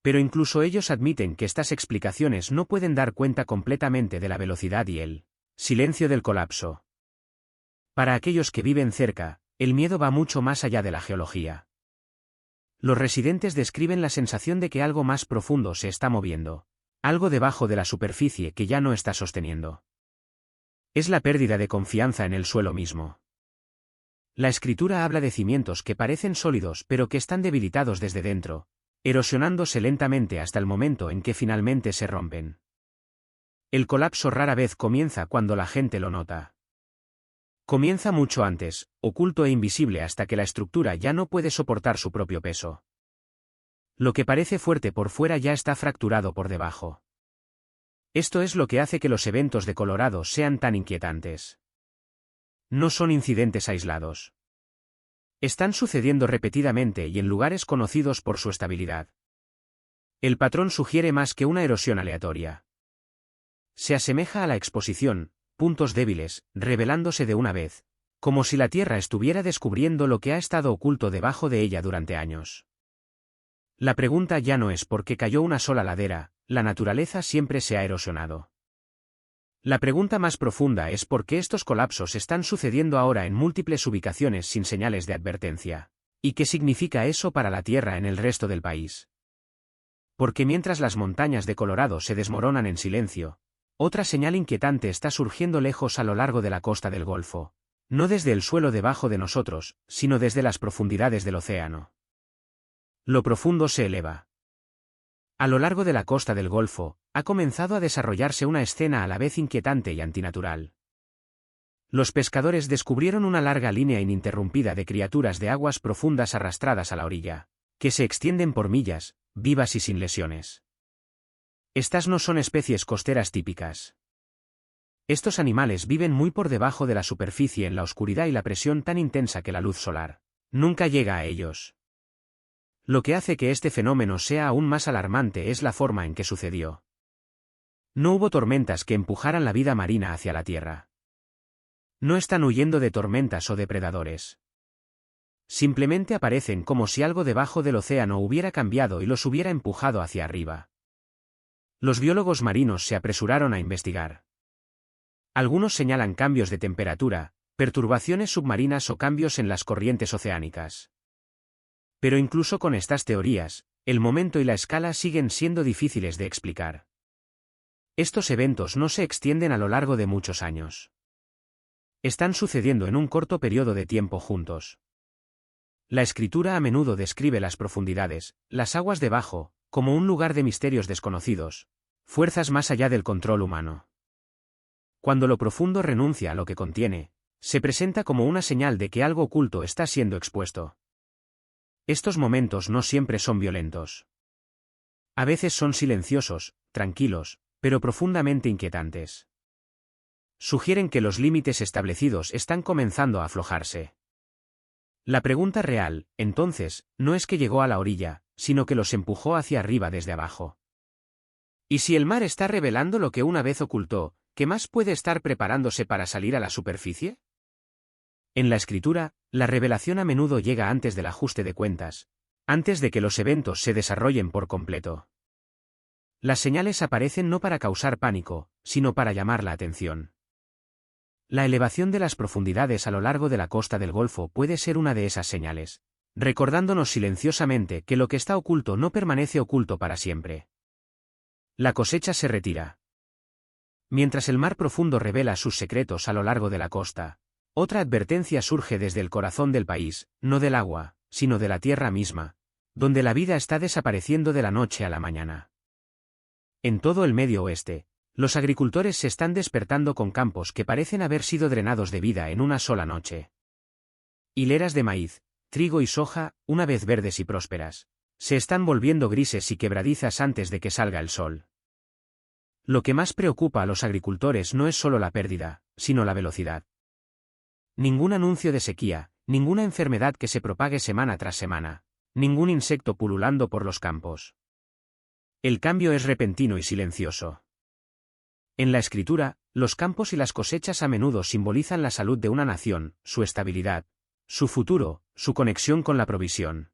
Pero incluso ellos admiten que estas explicaciones no pueden dar cuenta completamente de la velocidad y el silencio del colapso. Para aquellos que viven cerca, el miedo va mucho más allá de la geología. Los residentes describen la sensación de que algo más profundo se está moviendo, algo debajo de la superficie que ya no está sosteniendo. Es la pérdida de confianza en el suelo mismo. La escritura habla de cimientos que parecen sólidos pero que están debilitados desde dentro, erosionándose lentamente hasta el momento en que finalmente se rompen. El colapso rara vez comienza cuando la gente lo nota. Comienza mucho antes, oculto e invisible hasta que la estructura ya no puede soportar su propio peso. Lo que parece fuerte por fuera ya está fracturado por debajo. Esto es lo que hace que los eventos de Colorado sean tan inquietantes. No son incidentes aislados. Están sucediendo repetidamente y en lugares conocidos por su estabilidad. El patrón sugiere más que una erosión aleatoria. Se asemeja a la exposición, puntos débiles, revelándose de una vez, como si la Tierra estuviera descubriendo lo que ha estado oculto debajo de ella durante años. La pregunta ya no es por qué cayó una sola ladera, la naturaleza siempre se ha erosionado. La pregunta más profunda es por qué estos colapsos están sucediendo ahora en múltiples ubicaciones sin señales de advertencia. ¿Y qué significa eso para la Tierra en el resto del país? Porque mientras las montañas de Colorado se desmoronan en silencio, otra señal inquietante está surgiendo lejos a lo largo de la costa del Golfo, no desde el suelo debajo de nosotros, sino desde las profundidades del océano. Lo profundo se eleva. A lo largo de la costa del Golfo, ha comenzado a desarrollarse una escena a la vez inquietante y antinatural. Los pescadores descubrieron una larga línea ininterrumpida de criaturas de aguas profundas arrastradas a la orilla, que se extienden por millas, vivas y sin lesiones. Estas no son especies costeras típicas. Estos animales viven muy por debajo de la superficie en la oscuridad y la presión tan intensa que la luz solar nunca llega a ellos. Lo que hace que este fenómeno sea aún más alarmante es la forma en que sucedió. No hubo tormentas que empujaran la vida marina hacia la tierra. No están huyendo de tormentas o depredadores. Simplemente aparecen como si algo debajo del océano hubiera cambiado y los hubiera empujado hacia arriba. Los biólogos marinos se apresuraron a investigar. Algunos señalan cambios de temperatura, perturbaciones submarinas o cambios en las corrientes oceánicas. Pero incluso con estas teorías, el momento y la escala siguen siendo difíciles de explicar. Estos eventos no se extienden a lo largo de muchos años. Están sucediendo en un corto periodo de tiempo juntos. La escritura a menudo describe las profundidades, las aguas debajo, como un lugar de misterios desconocidos, fuerzas más allá del control humano. Cuando lo profundo renuncia a lo que contiene, se presenta como una señal de que algo oculto está siendo expuesto. Estos momentos no siempre son violentos. A veces son silenciosos, tranquilos, pero profundamente inquietantes. Sugieren que los límites establecidos están comenzando a aflojarse. La pregunta real, entonces, no es que llegó a la orilla, sino que los empujó hacia arriba desde abajo. ¿Y si el mar está revelando lo que una vez ocultó, qué más puede estar preparándose para salir a la superficie? En la escritura, la revelación a menudo llega antes del ajuste de cuentas, antes de que los eventos se desarrollen por completo. Las señales aparecen no para causar pánico, sino para llamar la atención. La elevación de las profundidades a lo largo de la costa del Golfo puede ser una de esas señales, recordándonos silenciosamente que lo que está oculto no permanece oculto para siempre. La cosecha se retira. Mientras el mar profundo revela sus secretos a lo largo de la costa, otra advertencia surge desde el corazón del país, no del agua, sino de la tierra misma, donde la vida está desapareciendo de la noche a la mañana. En todo el Medio Oeste, los agricultores se están despertando con campos que parecen haber sido drenados de vida en una sola noche. Hileras de maíz, trigo y soja, una vez verdes y prósperas, se están volviendo grises y quebradizas antes de que salga el sol. Lo que más preocupa a los agricultores no es solo la pérdida, sino la velocidad. Ningún anuncio de sequía, ninguna enfermedad que se propague semana tras semana, ningún insecto pululando por los campos. El cambio es repentino y silencioso. En la escritura, los campos y las cosechas a menudo simbolizan la salud de una nación, su estabilidad, su futuro, su conexión con la provisión.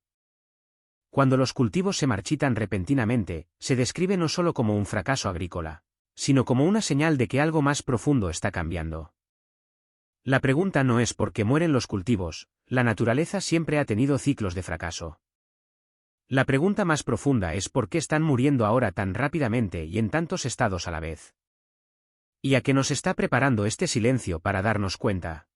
Cuando los cultivos se marchitan repentinamente, se describe no solo como un fracaso agrícola, sino como una señal de que algo más profundo está cambiando. La pregunta no es por qué mueren los cultivos, la naturaleza siempre ha tenido ciclos de fracaso. La pregunta más profunda es por qué están muriendo ahora tan rápidamente y en tantos estados a la vez. ¿Y a qué nos está preparando este silencio para darnos cuenta?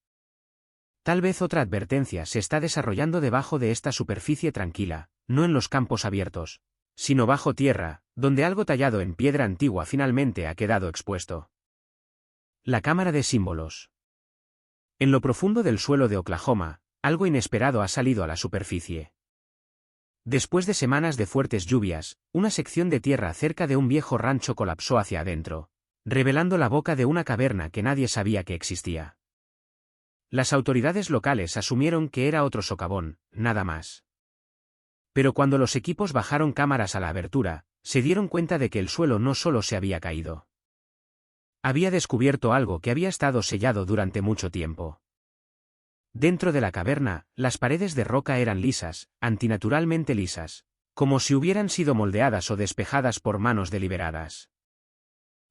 Tal vez otra advertencia se está desarrollando debajo de esta superficie tranquila, no en los campos abiertos, sino bajo tierra, donde algo tallado en piedra antigua finalmente ha quedado expuesto. La cámara de símbolos. En lo profundo del suelo de Oklahoma, algo inesperado ha salido a la superficie. Después de semanas de fuertes lluvias, una sección de tierra cerca de un viejo rancho colapsó hacia adentro, revelando la boca de una caverna que nadie sabía que existía. Las autoridades locales asumieron que era otro socavón, nada más. Pero cuando los equipos bajaron cámaras a la abertura, se dieron cuenta de que el suelo no solo se había caído. Había descubierto algo que había estado sellado durante mucho tiempo. Dentro de la caverna, las paredes de roca eran lisas, antinaturalmente lisas, como si hubieran sido moldeadas o despejadas por manos deliberadas.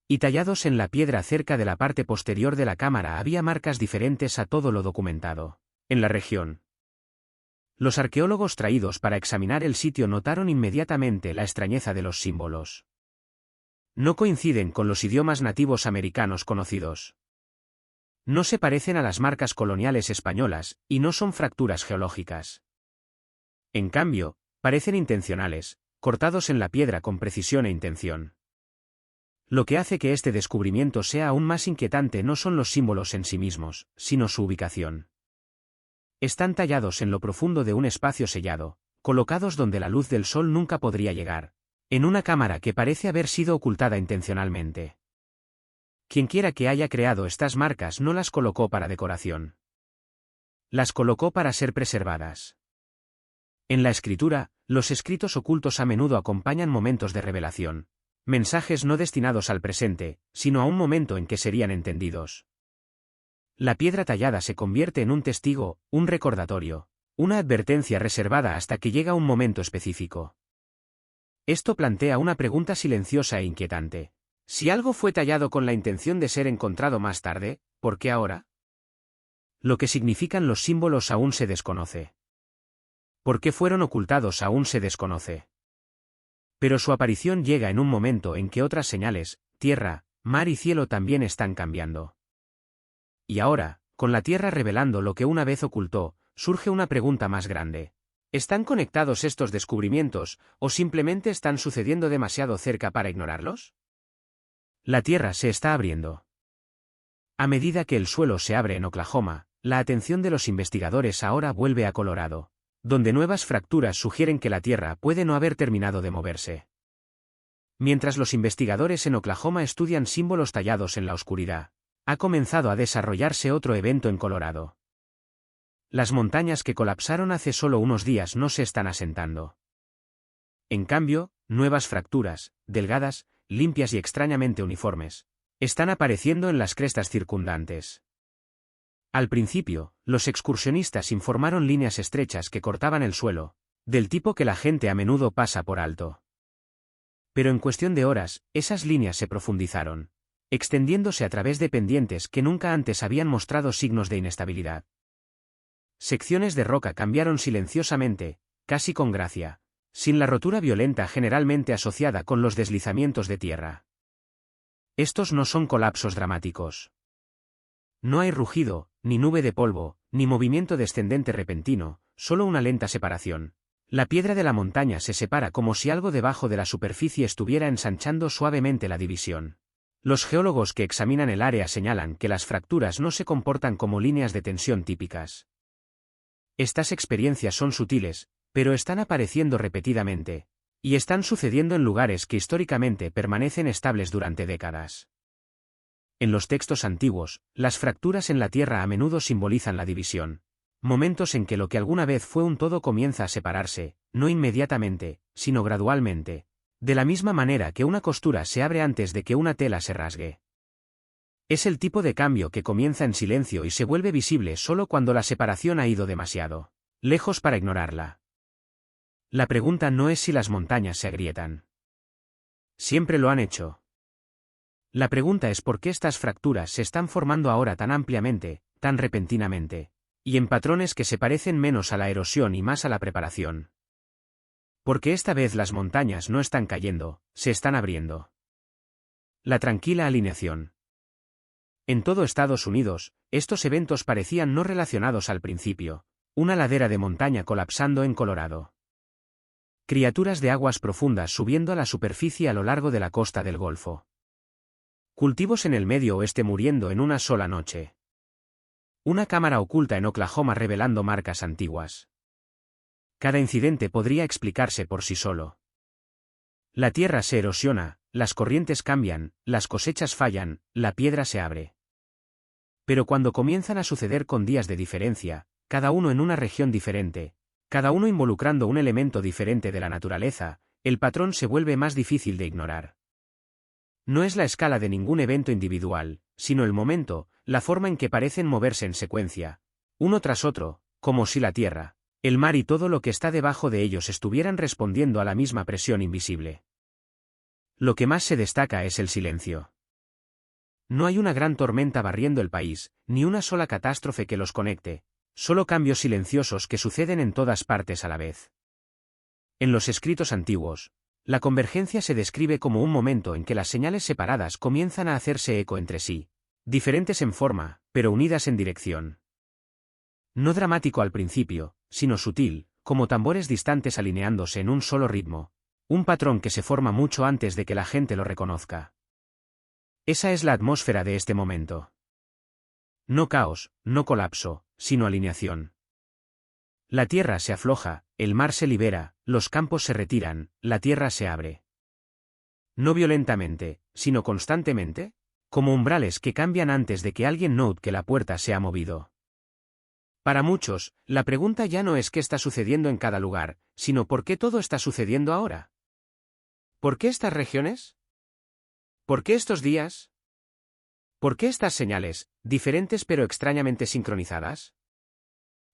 Y tallados en la piedra cerca de la parte posterior de la cámara había marcas diferentes a todo lo documentado en la región. Los arqueólogos traídos para examinar el sitio notaron inmediatamente la extrañeza de los símbolos. No coinciden con los idiomas nativos americanos conocidos. No se parecen a las marcas coloniales españolas, y no son fracturas geológicas. En cambio, parecen intencionales, cortados en la piedra con precisión e intención. Lo que hace que este descubrimiento sea aún más inquietante no son los símbolos en sí mismos, sino su ubicación. Están tallados en lo profundo de un espacio sellado, colocados donde la luz del sol nunca podría llegar, en una cámara que parece haber sido ocultada intencionalmente. Quienquiera que haya creado estas marcas no las colocó para decoración. Las colocó para ser preservadas. En la escritura, los escritos ocultos a menudo acompañan momentos de revelación, mensajes no destinados al presente, sino a un momento en que serían entendidos. La piedra tallada se convierte en un testigo, un recordatorio, una advertencia reservada hasta que llega un momento específico. Esto plantea una pregunta silenciosa e inquietante. Si algo fue tallado con la intención de ser encontrado más tarde, ¿por qué ahora? Lo que significan los símbolos aún se desconoce. ¿Por qué fueron ocultados aún se desconoce? Pero su aparición llega en un momento en que otras señales, tierra, mar y cielo también están cambiando. Y ahora, con la tierra revelando lo que una vez ocultó, surge una pregunta más grande. ¿Están conectados estos descubrimientos, o simplemente están sucediendo demasiado cerca para ignorarlos? La tierra se está abriendo. A medida que el suelo se abre en Oklahoma, la atención de los investigadores ahora vuelve a Colorado, donde nuevas fracturas sugieren que la tierra puede no haber terminado de moverse. Mientras los investigadores en Oklahoma estudian símbolos tallados en la oscuridad, ha comenzado a desarrollarse otro evento en Colorado. Las montañas que colapsaron hace solo unos días no se están asentando. En cambio, nuevas fracturas, delgadas, limpias y extrañamente uniformes, están apareciendo en las crestas circundantes. Al principio, los excursionistas informaron líneas estrechas que cortaban el suelo, del tipo que la gente a menudo pasa por alto. Pero en cuestión de horas, esas líneas se profundizaron, extendiéndose a través de pendientes que nunca antes habían mostrado signos de inestabilidad. Secciones de roca cambiaron silenciosamente, casi con gracia, sin la rotura violenta generalmente asociada con los deslizamientos de tierra. Estos no son colapsos dramáticos. No hay rugido, ni nube de polvo, ni movimiento descendente repentino, solo una lenta separación. La piedra de la montaña se separa como si algo debajo de la superficie estuviera ensanchando suavemente la división. Los geólogos que examinan el área señalan que las fracturas no se comportan como líneas de tensión típicas. Estas experiencias son sutiles, pero están apareciendo repetidamente, y están sucediendo en lugares que históricamente permanecen estables durante décadas. En los textos antiguos, las fracturas en la tierra a menudo simbolizan la división, momentos en que lo que alguna vez fue un todo comienza a separarse, no inmediatamente, sino gradualmente, de la misma manera que una costura se abre antes de que una tela se rasgue. Es el tipo de cambio que comienza en silencio y se vuelve visible solo cuando la separación ha ido demasiado lejos para ignorarla. La pregunta no es si las montañas se agrietan. Siempre lo han hecho. La pregunta es por qué estas fracturas se están formando ahora tan ampliamente, tan repentinamente, y en patrones que se parecen menos a la erosión y más a la preparación. Porque esta vez las montañas no están cayendo, se están abriendo. La tranquila alineación. En todo Estados Unidos, estos eventos parecían no relacionados al principio, una ladera de montaña colapsando en Colorado. Criaturas de aguas profundas subiendo a la superficie a lo largo de la costa del Golfo. Cultivos en el Medio Oeste muriendo en una sola noche. Una cámara oculta en Oklahoma revelando marcas antiguas. Cada incidente podría explicarse por sí solo. La tierra se erosiona, las corrientes cambian, las cosechas fallan, la piedra se abre. Pero cuando comienzan a suceder con días de diferencia, cada uno en una región diferente, cada uno involucrando un elemento diferente de la naturaleza, el patrón se vuelve más difícil de ignorar. No es la escala de ningún evento individual, sino el momento, la forma en que parecen moverse en secuencia, uno tras otro, como si la tierra, el mar y todo lo que está debajo de ellos estuvieran respondiendo a la misma presión invisible. Lo que más se destaca es el silencio. No hay una gran tormenta barriendo el país, ni una sola catástrofe que los conecte, solo cambios silenciosos que suceden en todas partes a la vez. En los escritos antiguos, la convergencia se describe como un momento en que las señales separadas comienzan a hacerse eco entre sí, diferentes en forma, pero unidas en dirección. No dramático al principio, sino sutil, como tambores distantes alineándose en un solo ritmo, Un patrón que se forma mucho antes de que la gente lo reconozca. Esa es la atmósfera de este momento. No caos, no colapso, sino alineación. La tierra se afloja, el mar se libera, los campos se retiran, la tierra se abre. No violentamente, sino constantemente, como umbrales que cambian antes de que alguien note que la puerta se ha movido. Para muchos, la pregunta ya no es qué está sucediendo en cada lugar, sino por qué todo está sucediendo ahora. ¿Por qué estas regiones? ¿Por qué estos días? ¿Por qué estas señales, diferentes pero extrañamente sincronizadas?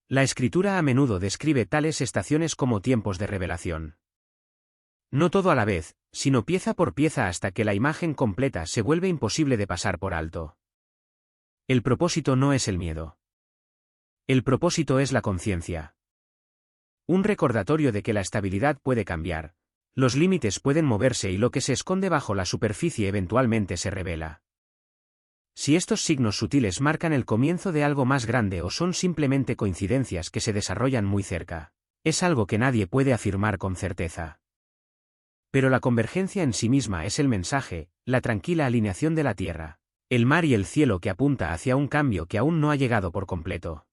La escritura a menudo describe tales estaciones como tiempos de revelación. No todo a la vez, sino pieza por pieza hasta que la imagen completa se vuelve imposible de pasar por alto. El propósito no es el miedo. El propósito es la conciencia. Un recordatorio de que la estabilidad puede cambiar, los límites pueden moverse y lo que se esconde bajo la superficie eventualmente se revela. Si estos signos sutiles marcan el comienzo de algo más grande o son simplemente coincidencias que se desarrollan muy cerca, es algo que nadie puede afirmar con certeza. Pero la convergencia en sí misma es el mensaje, la tranquila alineación de la tierra, el mar y el cielo que apunta hacia un cambio que aún no ha llegado por completo.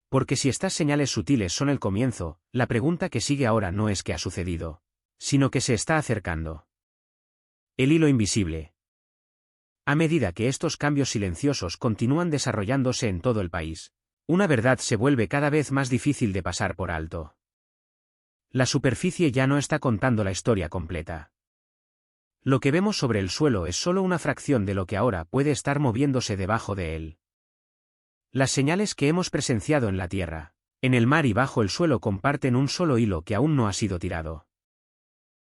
Porque si estas señales sutiles son el comienzo, la pregunta que sigue ahora no es qué ha sucedido, sino que se está acercando. El hilo invisible. A medida que estos cambios silenciosos continúan desarrollándose en todo el país, una verdad se vuelve cada vez más difícil de pasar por alto. La superficie ya no está contando la historia completa. Lo que vemos sobre el suelo es solo una fracción de lo que ahora puede estar moviéndose debajo de él. Las señales que hemos presenciado en la tierra, en el mar y bajo el suelo comparten un solo hilo que aún no ha sido tirado.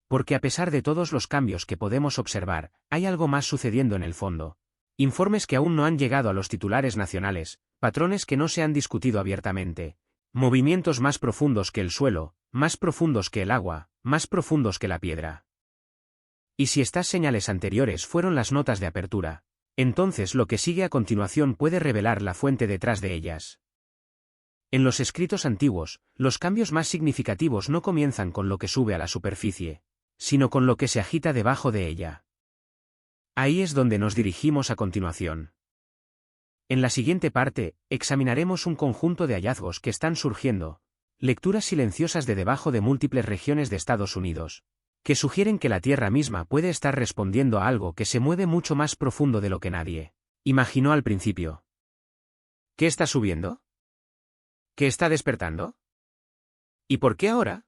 Porque a pesar de todos los cambios que podemos observar, hay algo más sucediendo en el fondo. Informes que aún no han llegado a los titulares nacionales, patrones que no se han discutido abiertamente, movimientos más profundos que el suelo, más profundos que el agua, más profundos que la piedra. Y si estas señales anteriores fueron las notas de apertura, entonces lo que sigue a continuación puede revelar la fuente detrás de ellas. En los escritos antiguos, los cambios más significativos no comienzan con lo que sube a la superficie, sino con lo que se agita debajo de ella. Ahí es donde nos dirigimos a continuación. En la siguiente parte, examinaremos un conjunto de hallazgos que están surgiendo, lecturas silenciosas de debajo de múltiples regiones de Estados Unidos, que sugieren que la Tierra misma puede estar respondiendo a algo que se mueve mucho más profundo de lo que nadie imaginó al principio. ¿Qué está subiendo? ¿Qué está despertando? ¿Y por qué ahora?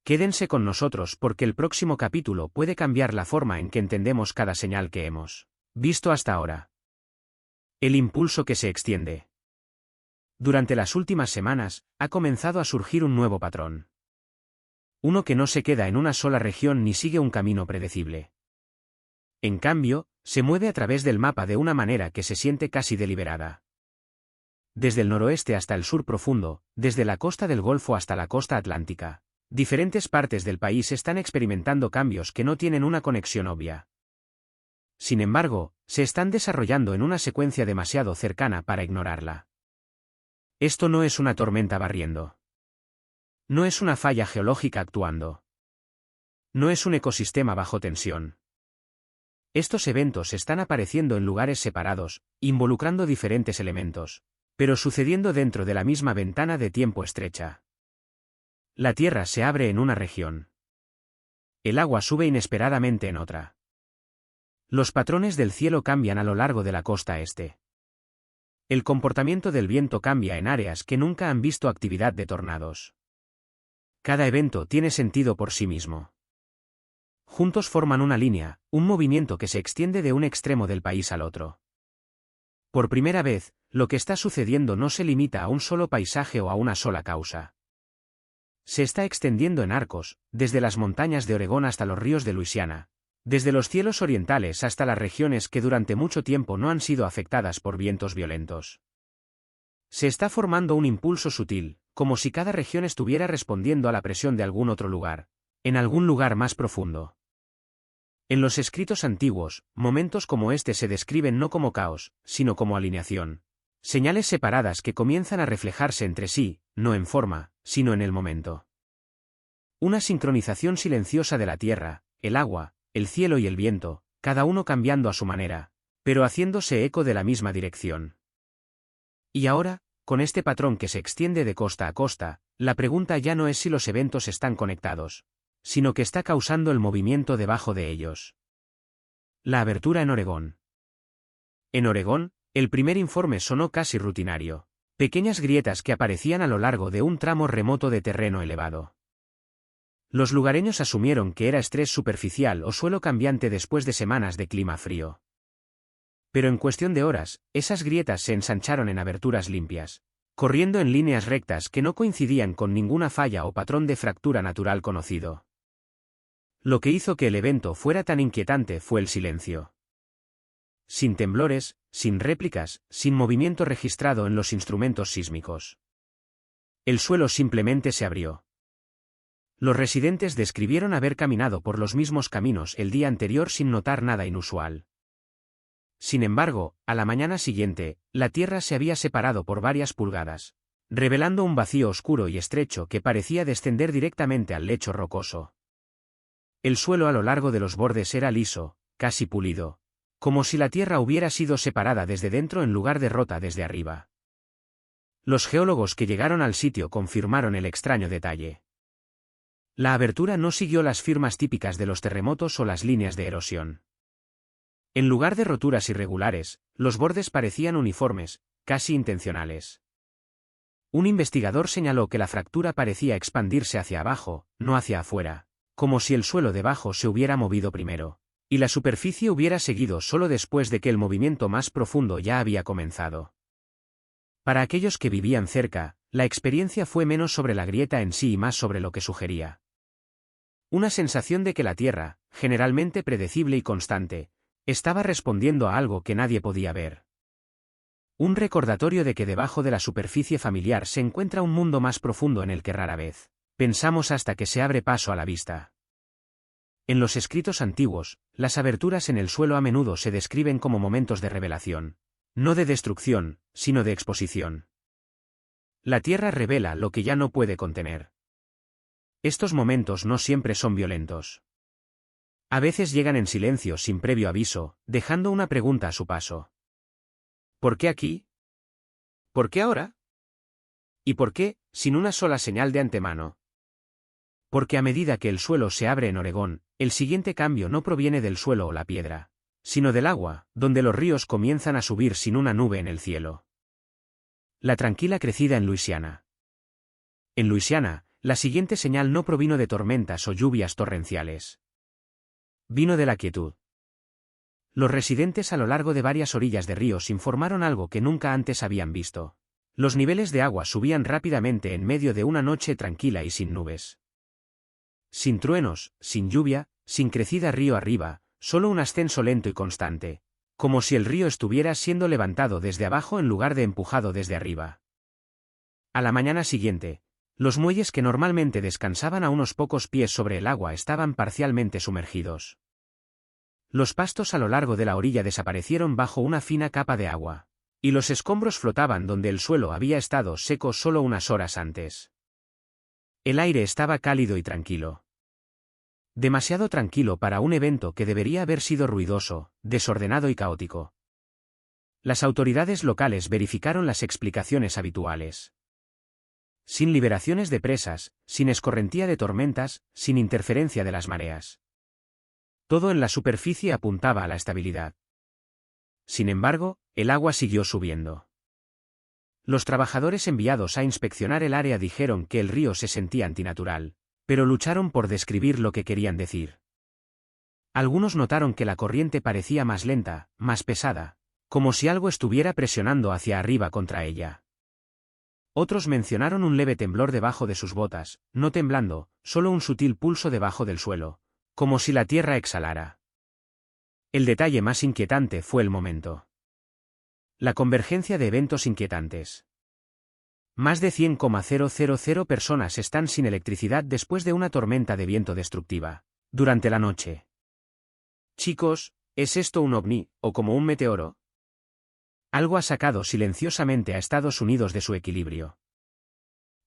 Quédense con nosotros porque el próximo capítulo puede cambiar la forma en que entendemos cada señal que hemos visto hasta ahora. El impulso que se extiende. Durante las últimas semanas, ha comenzado a surgir un nuevo patrón. Uno que no se queda en una sola región ni sigue un camino predecible. En cambio, se mueve a través del mapa de una manera que se siente casi deliberada. Desde el noroeste hasta el sur profundo, desde la costa del Golfo hasta la costa atlántica, diferentes partes del país están experimentando cambios que no tienen una conexión obvia. Sin embargo, se están desarrollando en una secuencia demasiado cercana para ignorarla. Esto no es una tormenta barriendo. No es una falla geológica actuando. No es un ecosistema bajo tensión. Estos eventos están apareciendo en lugares separados, involucrando diferentes elementos, pero sucediendo dentro de la misma ventana de tiempo estrecha. La Tierra se abre en una región. El agua sube inesperadamente en otra. Los patrones del cielo cambian a lo largo de la costa este. El comportamiento del viento cambia en áreas que nunca han visto actividad de tornados. Cada evento tiene sentido por sí mismo. Juntos forman una línea, un movimiento que se extiende de un extremo del país al otro. Por primera vez, lo que está sucediendo no se limita a un solo paisaje o a una sola causa. Se está extendiendo en arcos, desde las montañas de Oregón hasta los ríos de Luisiana, desde los cielos orientales hasta las regiones que durante mucho tiempo no han sido afectadas por vientos violentos. Se está formando un impulso sutil, como si cada región estuviera respondiendo a la presión de algún otro lugar, en algún lugar más profundo. En los escritos antiguos, momentos como este se describen no como caos, sino como alineación. Señales separadas que comienzan a reflejarse entre sí, no en forma, sino en el momento. Una sincronización silenciosa de la tierra, el agua, el cielo y el viento, cada uno cambiando a su manera, pero haciéndose eco de la misma dirección. Y ahora, con este patrón que se extiende de costa a costa, la pregunta ya no es si los eventos están conectados, sino que está causando el movimiento debajo de ellos. La abertura en Oregón. En Oregón, el primer informe sonó casi rutinario. Pequeñas grietas que aparecían a lo largo de un tramo remoto de terreno elevado. Los lugareños asumieron que era estrés superficial o suelo cambiante después de semanas de clima frío. Pero en cuestión de horas, esas grietas se ensancharon en aberturas limpias, corriendo en líneas rectas que no coincidían con ninguna falla o patrón de fractura natural conocido. Lo que hizo que el evento fuera tan inquietante fue el silencio. Sin temblores, sin réplicas, sin movimiento registrado en los instrumentos sísmicos. El suelo simplemente se abrió. Los residentes describieron haber caminado por los mismos caminos el día anterior sin notar nada inusual. Sin embargo, a la mañana siguiente, la tierra se había separado por varias pulgadas, revelando un vacío oscuro y estrecho que parecía descender directamente al lecho rocoso. El suelo a lo largo de los bordes era liso, casi pulido, como si la tierra hubiera sido separada desde dentro en lugar de rota desde arriba. Los geólogos que llegaron al sitio confirmaron el extraño detalle. La abertura no siguió las firmas típicas de los terremotos o las líneas de erosión. En lugar de roturas irregulares, los bordes parecían uniformes, casi intencionales. Un investigador señaló que la fractura parecía expandirse hacia abajo, no hacia afuera, como si el suelo debajo se hubiera movido primero, y la superficie hubiera seguido solo después de que el movimiento más profundo ya había comenzado. Para aquellos que vivían cerca, la experiencia fue menos sobre la grieta en sí y más sobre lo que sugería. Una sensación de que la Tierra, generalmente predecible y constante, estaba respondiendo a algo que nadie podía ver. Un recordatorio de que debajo de la superficie familiar se encuentra un mundo más profundo en el que rara vez pensamos hasta que se abre paso a la vista. En los escritos antiguos, las aberturas en el suelo a menudo se describen como momentos de revelación, no de destrucción, sino de exposición. La Tierra revela lo que ya no puede contener. Estos momentos no siempre son violentos. A veces llegan en silencio sin previo aviso, dejando una pregunta a su paso. ¿Por qué aquí? ¿Por qué ahora? ¿Y por qué, sin una sola señal de antemano? Porque a medida que el suelo se abre en Oregón, el siguiente cambio no proviene del suelo o la piedra, sino del agua, donde los ríos comienzan a subir sin una nube en el cielo. La tranquila crecida en Luisiana. En Luisiana, la siguiente señal no provino de tormentas o lluvias torrenciales. Vino de la quietud. Los residentes a lo largo de varias orillas de ríos informaron algo que nunca antes habían visto. Los niveles de agua subían rápidamente en medio de una noche tranquila y sin nubes. Sin truenos, sin lluvia, sin crecida río arriba, solo un ascenso lento y constante, como si el río estuviera siendo levantado desde abajo en lugar de empujado desde arriba. A la mañana siguiente, los muelles que normalmente descansaban a unos pocos pies sobre el agua estaban parcialmente sumergidos. Los pastos a lo largo de la orilla desaparecieron bajo una fina capa de agua, y los escombros flotaban donde el suelo había estado seco solo unas horas antes. El aire estaba cálido y tranquilo. Demasiado tranquilo para un evento que debería haber sido ruidoso, desordenado y caótico. Las autoridades locales verificaron las explicaciones habituales. Sin liberaciones de presas, sin escorrentía de tormentas, sin interferencia de las mareas. Todo en la superficie apuntaba a la estabilidad. Sin embargo, el agua siguió subiendo. Los trabajadores enviados a inspeccionar el área dijeron que el río se sentía antinatural, pero lucharon por describir lo que querían decir. Algunos notaron que la corriente parecía más lenta, más pesada, como si algo estuviera presionando hacia arriba contra ella. Otros mencionaron un leve temblor debajo de sus botas, no temblando, solo un sutil pulso debajo del suelo, como si la tierra exhalara. El detalle más inquietante fue el momento. La convergencia de eventos inquietantes. Más de 100,000 personas están sin electricidad después de una tormenta de viento destructiva, durante la noche. Chicos, ¿es esto un ovni, o como un meteoro? Algo ha sacado silenciosamente a Estados Unidos de su equilibrio.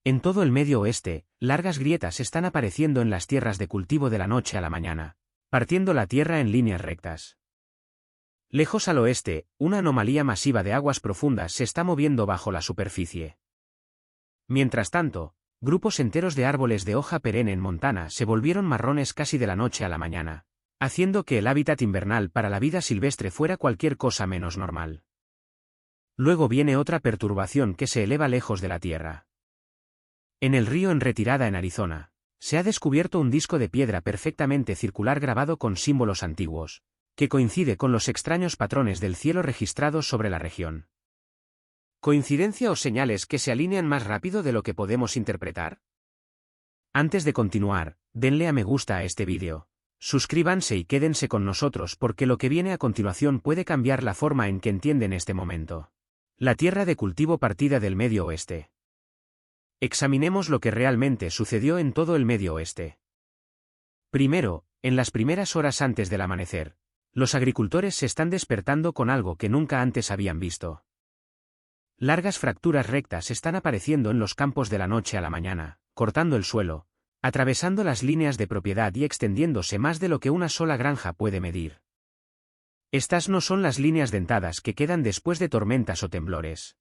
En todo el Medio Oeste, largas grietas están apareciendo en las tierras de cultivo de la noche a la mañana, partiendo la tierra en líneas rectas. Lejos al oeste, una anomalía masiva de aguas profundas se está moviendo bajo la superficie. Mientras tanto, grupos enteros de árboles de hoja perenne en Montana se volvieron marrones casi de la noche a la mañana, haciendo que el hábitat invernal para la vida silvestre fuera cualquier cosa menos normal. Luego viene otra perturbación que se eleva lejos de la Tierra. En el río en retirada en Arizona, se ha descubierto un disco de piedra perfectamente circular grabado con símbolos antiguos, que coincide con los extraños patrones del cielo registrados sobre la región. ¿Coincidencia o señales que se alinean más rápido de lo que podemos interpretar? Antes de continuar, denle a me gusta a este vídeo. Suscríbanse y quédense con nosotros porque lo que viene a continuación puede cambiar la forma en que entienden este momento. La tierra de cultivo partida del Medio Oeste. Examinemos lo que realmente sucedió en todo el Medio Oeste. Primero, en las primeras horas antes del amanecer, los agricultores se están despertando con algo que nunca antes habían visto. Largas fracturas rectas están apareciendo en los campos de la noche a la mañana, cortando el suelo, atravesando las líneas de propiedad y extendiéndose más de lo que una sola granja puede medir. Estas no son las líneas dentadas que quedan después de tormentas o temblores.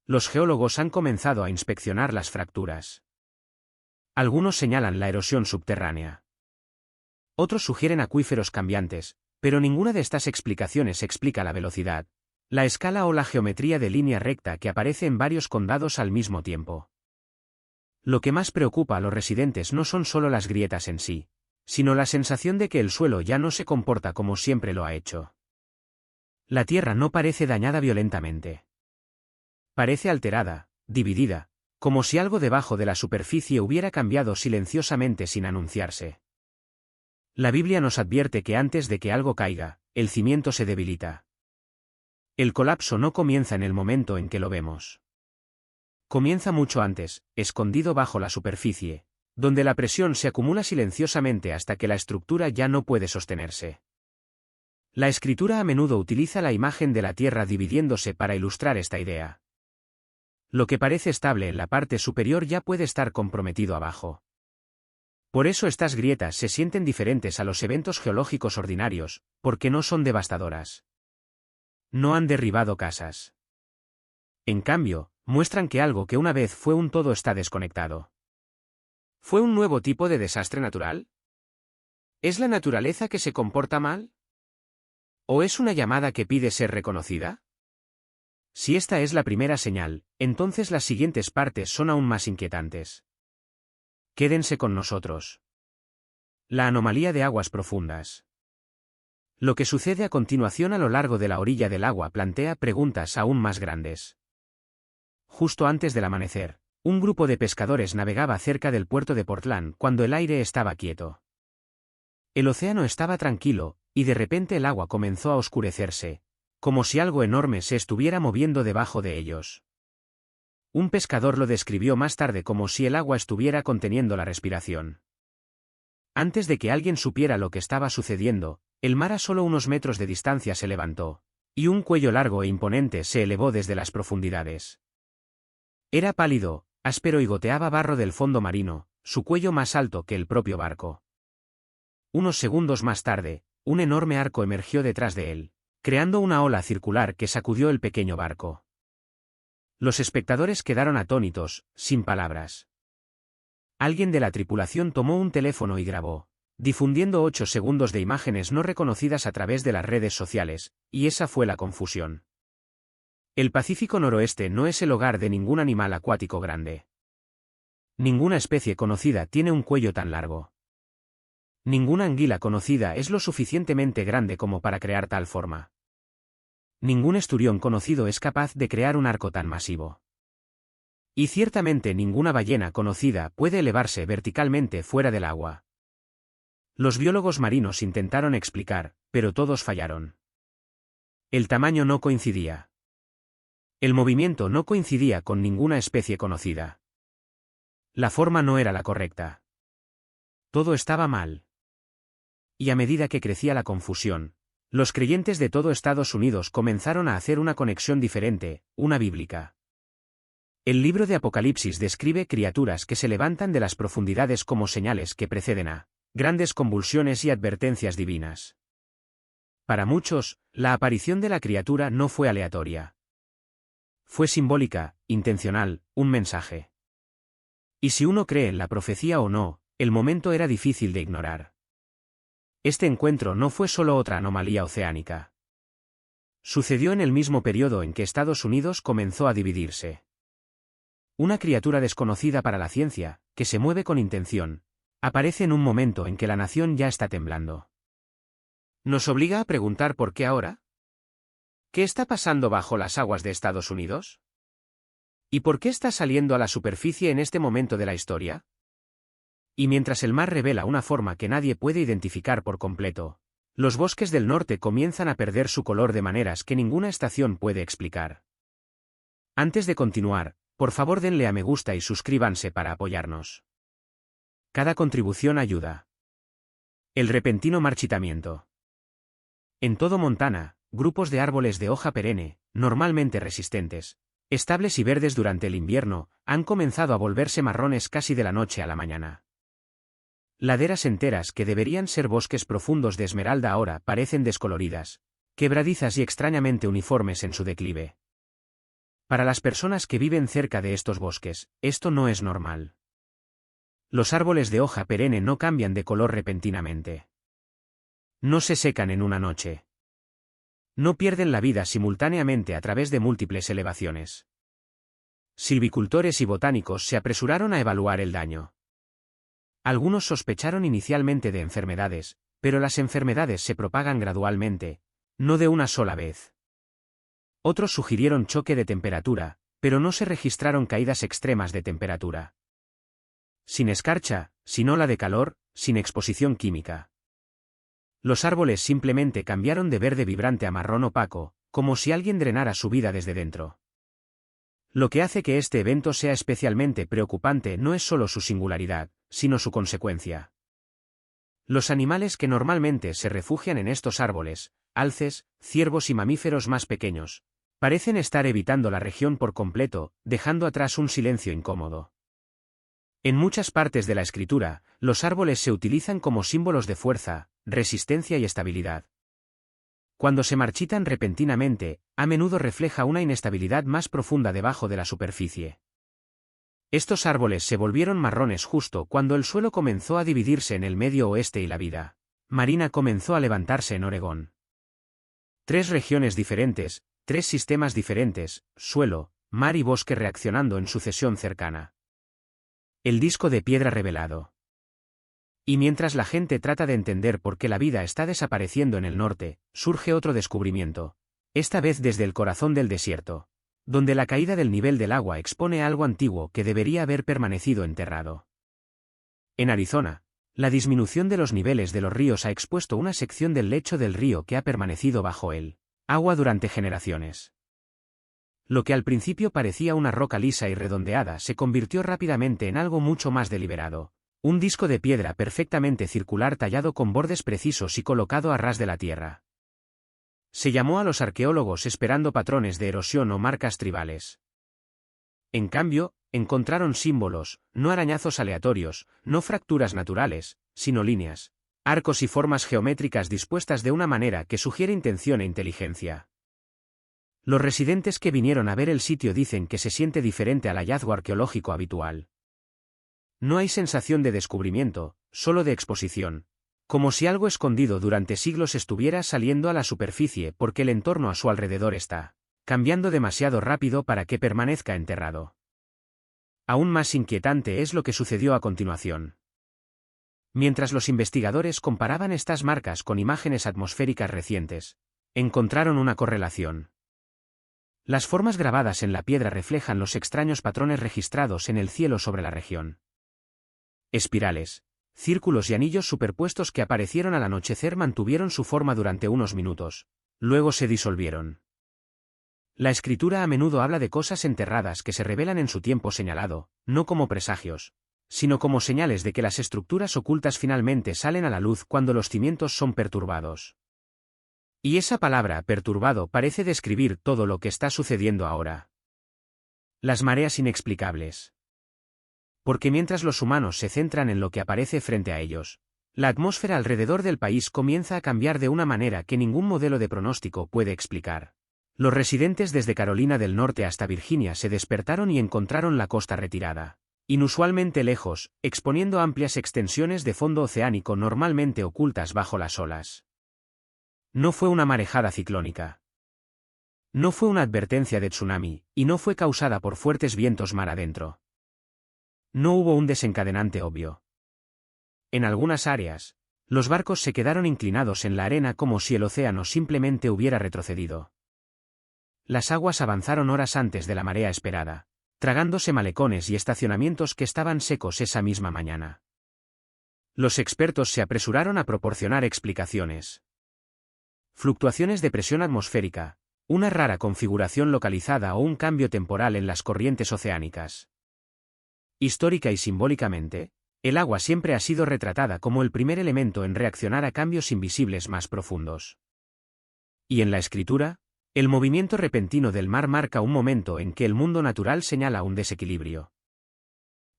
Los geólogos han comenzado a inspeccionar las fracturas. Algunos señalan la erosión subterránea. Otros sugieren acuíferos cambiantes, pero ninguna de estas explicaciones explica la velocidad, la escala o la geometría de línea recta que aparece en varios condados al mismo tiempo. Lo que más preocupa a los residentes no son solo las grietas en sí, sino la sensación de que el suelo ya no se comporta como siempre lo ha hecho. La tierra no parece dañada violentamente. Parece alterada, dividida, como si algo debajo de la superficie hubiera cambiado silenciosamente sin anunciarse. La Biblia nos advierte que antes de que algo caiga, el cimiento se debilita. El colapso no comienza en el momento en que lo vemos. Comienza mucho antes, escondido bajo la superficie, donde la presión se acumula silenciosamente hasta que la estructura ya no puede sostenerse. La escritura a menudo utiliza la imagen de la tierra dividiéndose para ilustrar esta idea. Lo que parece estable en la parte superior ya puede estar comprometido abajo. Por eso estas grietas se sienten diferentes a los eventos geológicos ordinarios, porque no son devastadoras. No han derribado casas. En cambio, muestran que algo que una vez fue un todo está desconectado. ¿Fue un nuevo tipo de desastre natural? ¿Es la naturaleza que se comporta mal? ¿O es una llamada que pide ser reconocida? Si esta es la primera señal, entonces las siguientes partes son aún más inquietantes. Quédense con nosotros. La anomalía de aguas profundas. Lo que sucede a continuación a lo largo de la orilla del agua plantea preguntas aún más grandes. Justo antes del amanecer, un grupo de pescadores navegaba cerca del puerto de Portland cuando el aire estaba quieto. El océano estaba tranquilo, y de repente el agua comenzó a oscurecerse, como si algo enorme se estuviera moviendo debajo de ellos. Un pescador lo describió más tarde como si el agua estuviera conteniendo la respiración. Antes de que alguien supiera lo que estaba sucediendo, el mar a solo unos metros de distancia se levantó, y un cuello largo e imponente se elevó desde las profundidades. Era pálido, áspero y goteaba barro del fondo marino, su cuello más alto que el propio barco. Unos segundos más tarde, un enorme arco emergió detrás de él, creando una ola circular que sacudió el pequeño barco. Los espectadores quedaron atónitos, sin palabras. Alguien de la tripulación tomó un teléfono y grabó, difundiendo 8 segundos de imágenes no reconocidas a través de las redes sociales, y esa fue la confusión. El Pacífico Noroeste no es el hogar de ningún animal acuático grande. Ninguna especie conocida tiene un cuello tan largo. Ninguna anguila conocida es lo suficientemente grande como para crear tal forma. Ningún esturión conocido es capaz de crear un arco tan masivo. Y ciertamente ninguna ballena conocida puede elevarse verticalmente fuera del agua. Los biólogos marinos intentaron explicar, pero todos fallaron. El tamaño no coincidía. El movimiento no coincidía con ninguna especie conocida. La forma no era la correcta. Todo estaba mal. Y a medida que crecía la confusión, los creyentes de todo Estados Unidos comenzaron a hacer una conexión diferente, una bíblica. El libro de Apocalipsis describe criaturas que se levantan de las profundidades como señales que preceden a grandes convulsiones y advertencias divinas. Para muchos, la aparición de la criatura no fue aleatoria. Fue simbólica, intencional, un mensaje. Y si uno cree en la profecía o no, el momento era difícil de ignorar. Este encuentro no fue solo otra anomalía oceánica. Sucedió en el mismo periodo en que Estados Unidos comenzó a dividirse. Una criatura desconocida para la ciencia, que se mueve con intención, aparece en un momento en que la nación ya está temblando. ¿Nos obliga a preguntar por qué ahora? ¿Qué está pasando bajo las aguas de Estados Unidos? ¿Y por qué está saliendo a la superficie en este momento de la historia? Y mientras el mar revela una forma que nadie puede identificar por completo, los bosques del norte comienzan a perder su color de maneras que ninguna estación puede explicar. Antes de continuar, por favor denle a me gusta y suscríbanse para apoyarnos. Cada contribución ayuda. El repentino marchitamiento. En todo Montana, grupos de árboles de hoja perenne, normalmente resistentes, estables y verdes durante el invierno, han comenzado a volverse marrones casi de la noche a la mañana. Laderas enteras que deberían ser bosques profundos de esmeralda ahora parecen descoloridas, quebradizas y extrañamente uniformes en su declive. Para las personas que viven cerca de estos bosques, esto no es normal. Los árboles de hoja perenne no cambian de color repentinamente. No se secan en una noche. No pierden la vida simultáneamente a través de múltiples elevaciones. Silvicultores y botánicos se apresuraron a evaluar el daño. Algunos sospecharon inicialmente de enfermedades, pero las enfermedades se propagan gradualmente, no de una sola vez. Otros sugirieron choque de temperatura, pero no se registraron caídas extremas de temperatura. Sin escarcha, sin ola de calor, sin exposición química. Los árboles simplemente cambiaron de verde vibrante a marrón opaco, como si alguien drenara su vida desde dentro. Lo que hace que este evento sea especialmente preocupante no es solo su singularidad, sino su consecuencia. Los animales que normalmente se refugian en estos árboles, alces, ciervos y mamíferos más pequeños, parecen estar evitando la región por completo, dejando atrás un silencio incómodo. En muchas partes de la escritura, los árboles se utilizan como símbolos de fuerza, resistencia y estabilidad. Cuando se marchitan repentinamente, a menudo refleja una inestabilidad más profunda debajo de la superficie. Estos árboles se volvieron marrones justo cuando el suelo comenzó a dividirse en el medio oeste y la vida marina comenzó a levantarse en Oregón. 3 regiones diferentes, 3 sistemas diferentes, suelo, mar y bosque reaccionando en sucesión cercana. El disco de piedra revelado. Y mientras la gente trata de entender por qué la vida está desapareciendo en el norte, surge otro descubrimiento, esta vez desde el corazón del desierto, donde la caída del nivel del agua expone algo antiguo que debería haber permanecido enterrado. En Arizona, la disminución de los niveles de los ríos ha expuesto una sección del lecho del río que ha permanecido bajo el agua durante generaciones. Lo que al principio parecía una roca lisa y redondeada se convirtió rápidamente en algo mucho más deliberado, un disco de piedra perfectamente circular tallado con bordes precisos y colocado a ras de la tierra. Se llamó a los arqueólogos esperando patrones de erosión o marcas tribales. En cambio, encontraron símbolos, no arañazos aleatorios, no fracturas naturales, sino líneas, arcos y formas geométricas dispuestas de una manera que sugiere intención e inteligencia. Los residentes que vinieron a ver el sitio dicen que se siente diferente al hallazgo arqueológico habitual. No hay sensación de descubrimiento, solo de exposición, como si algo escondido durante siglos estuviera saliendo a la superficie porque el entorno a su alrededor está cambiando demasiado rápido para que permanezca enterrado. Aún más inquietante es lo que sucedió a continuación. Mientras los investigadores comparaban estas marcas con imágenes atmosféricas recientes, encontraron una correlación. Las formas grabadas en la piedra reflejan los extraños patrones registrados en el cielo sobre la región. Espirales, círculos y anillos superpuestos que aparecieron al anochecer mantuvieron su forma durante unos minutos, luego se disolvieron. La escritura a menudo habla de cosas enterradas que se revelan en su tiempo señalado, no como presagios, sino como señales de que las estructuras ocultas finalmente salen a la luz cuando los cimientos son perturbados. Y esa palabra perturbado parece describir todo lo que está sucediendo ahora. Las mareas inexplicables. Porque mientras los humanos se centran en lo que aparece frente a ellos, la atmósfera alrededor del país comienza a cambiar de una manera que ningún modelo de pronóstico puede explicar. Los residentes desde Carolina del Norte hasta Virginia se despertaron y encontraron la costa retirada, inusualmente lejos, exponiendo amplias extensiones de fondo oceánico normalmente ocultas bajo las olas. No fue una marejada ciclónica. No fue una advertencia de tsunami, y no fue causada por fuertes vientos mar adentro. No hubo un desencadenante obvio. En algunas áreas, los barcos se quedaron inclinados en la arena como si el océano simplemente hubiera retrocedido. Las aguas avanzaron horas antes de la marea esperada, tragándose malecones y estacionamientos que estaban secos esa misma mañana. Los expertos se apresuraron a proporcionar explicaciones. Fluctuaciones de presión atmosférica, una rara configuración localizada o un cambio temporal en las corrientes oceánicas. Histórica y simbólicamente, el agua siempre ha sido retratada como el primer elemento en reaccionar a cambios invisibles más profundos. Y en la escritura, el movimiento repentino del mar marca un momento en que el mundo natural señala un desequilibrio.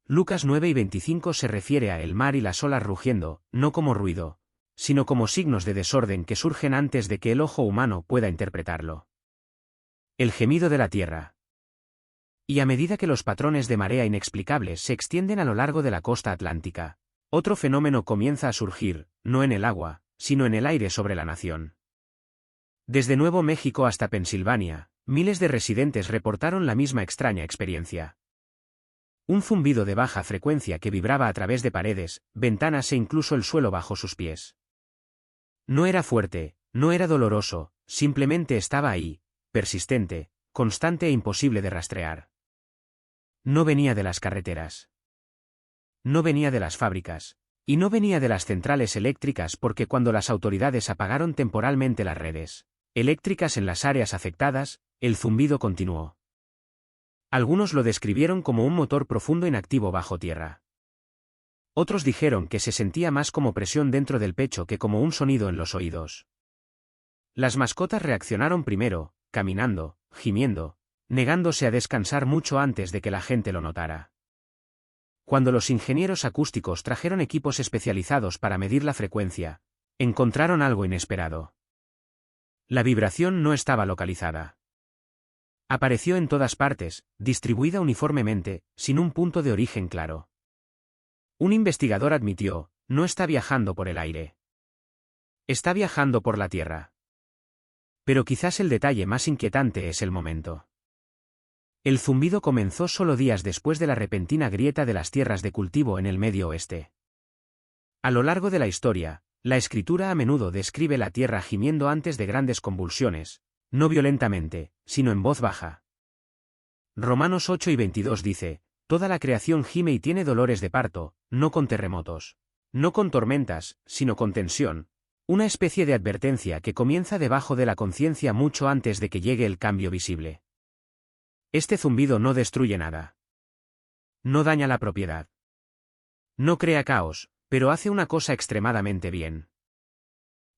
Lucas 9:25 se refiere a el mar y las olas rugiendo, no como ruido, sino como signos de desorden que surgen antes de que el ojo humano pueda interpretarlo. El gemido de la tierra. Y a medida que los patrones de marea inexplicables se extienden a lo largo de la costa atlántica, otro fenómeno comienza a surgir, no en el agua, sino en el aire sobre la nación. Desde Nuevo México hasta Pensilvania, miles de residentes reportaron la misma extraña experiencia. Un zumbido de baja frecuencia que vibraba a través de paredes, ventanas e incluso el suelo bajo sus pies. No era fuerte, no era doloroso, simplemente estaba ahí, persistente, constante e imposible de rastrear. No venía de las carreteras. No venía de las fábricas, y no venía de las centrales eléctricas porque cuando las autoridades apagaron temporalmente las redes eléctricas en las áreas afectadas, el zumbido continuó. Algunos lo describieron como un motor profundo inactivo bajo tierra. Otros dijeron que se sentía más como presión dentro del pecho que como un sonido en los oídos. Las mascotas reaccionaron primero, caminando, gimiendo, negándose a descansar mucho antes de que la gente lo notara. Cuando los ingenieros acústicos trajeron equipos especializados para medir la frecuencia, encontraron algo inesperado. La vibración no estaba localizada. Apareció en todas partes, distribuida uniformemente, sin un punto de origen claro. Un investigador admitió, no está viajando por el aire. Está viajando por la tierra. Pero quizás el detalle más inquietante es el momento. El zumbido comenzó solo días después de la repentina grieta de las tierras de cultivo en el Medio Oeste. A lo largo de la historia, la escritura a menudo describe la tierra gimiendo antes de grandes convulsiones, no violentamente, sino en voz baja. Romanos 8:22 dice, toda la creación gime y tiene dolores de parto, no con terremotos, no con tormentas, sino con tensión, una especie de advertencia que comienza debajo de la conciencia mucho antes de que llegue el cambio visible. Este zumbido no destruye nada. No daña la propiedad. No crea caos, pero hace una cosa extremadamente bien.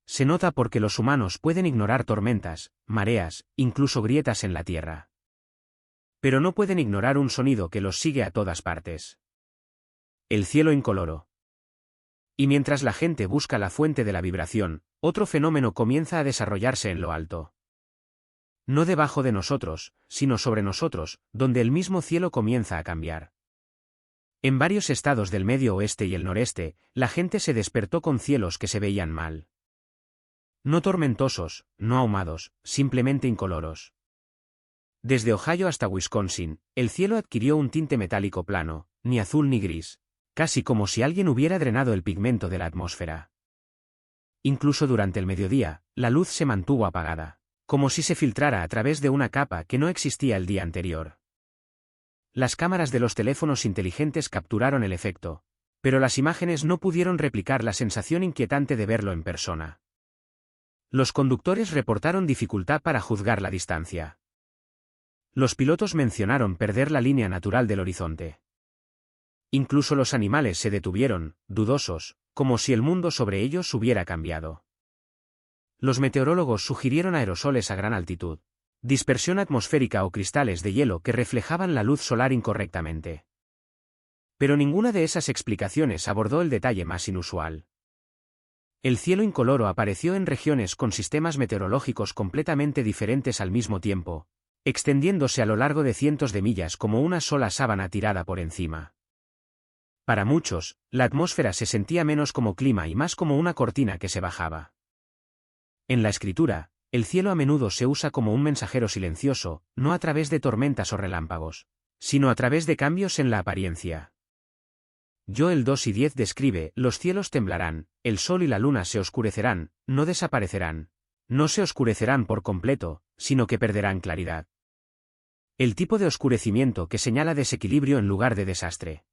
Se nota porque los humanos pueden ignorar tormentas, mareas, incluso grietas en la tierra. Pero no pueden ignorar un sonido que los sigue a todas partes. El cielo incoloro. Y mientras la gente busca la fuente de la vibración, otro fenómeno comienza a desarrollarse en lo alto. No debajo de nosotros, sino sobre nosotros, donde el mismo cielo comienza a cambiar. En varios estados del Medio Oeste y el Noreste, la gente se despertó con cielos que se veían mal. No tormentosos, no ahumados, simplemente incoloros. Desde Ohio hasta Wisconsin, el cielo adquirió un tinte metálico plano, ni azul ni gris, casi como si alguien hubiera drenado el pigmento de la atmósfera. Incluso durante el mediodía, la luz se mantuvo apagada, como si se filtrara a través de una capa que no existía el día anterior. Las cámaras de los teléfonos inteligentes capturaron el efecto, pero las imágenes no pudieron replicar la sensación inquietante de verlo en persona. Los conductores reportaron dificultad para juzgar la distancia. Los pilotos mencionaron perder la línea natural del horizonte. Incluso los animales se detuvieron, dudosos, como si el mundo sobre ellos hubiera cambiado. Los meteorólogos sugirieron aerosoles a gran altitud, dispersión atmosférica o cristales de hielo que reflejaban la luz solar incorrectamente. Pero ninguna de esas explicaciones abordó el detalle más inusual. El cielo incoloro apareció en regiones con sistemas meteorológicos completamente diferentes al mismo tiempo, extendiéndose a lo largo de cientos de millas como una sola sábana tirada por encima. Para muchos, la atmósfera se sentía menos como clima y más como una cortina que se bajaba. En la escritura, el cielo a menudo se usa como un mensajero silencioso, no a través de tormentas o relámpagos, sino a través de cambios en la apariencia. Joel 2:10 describe: los cielos temblarán, el sol y la luna se oscurecerán, no desaparecerán. No se oscurecerán por completo, sino que perderán claridad. El tipo de oscurecimiento que señala desequilibrio en lugar de desastre.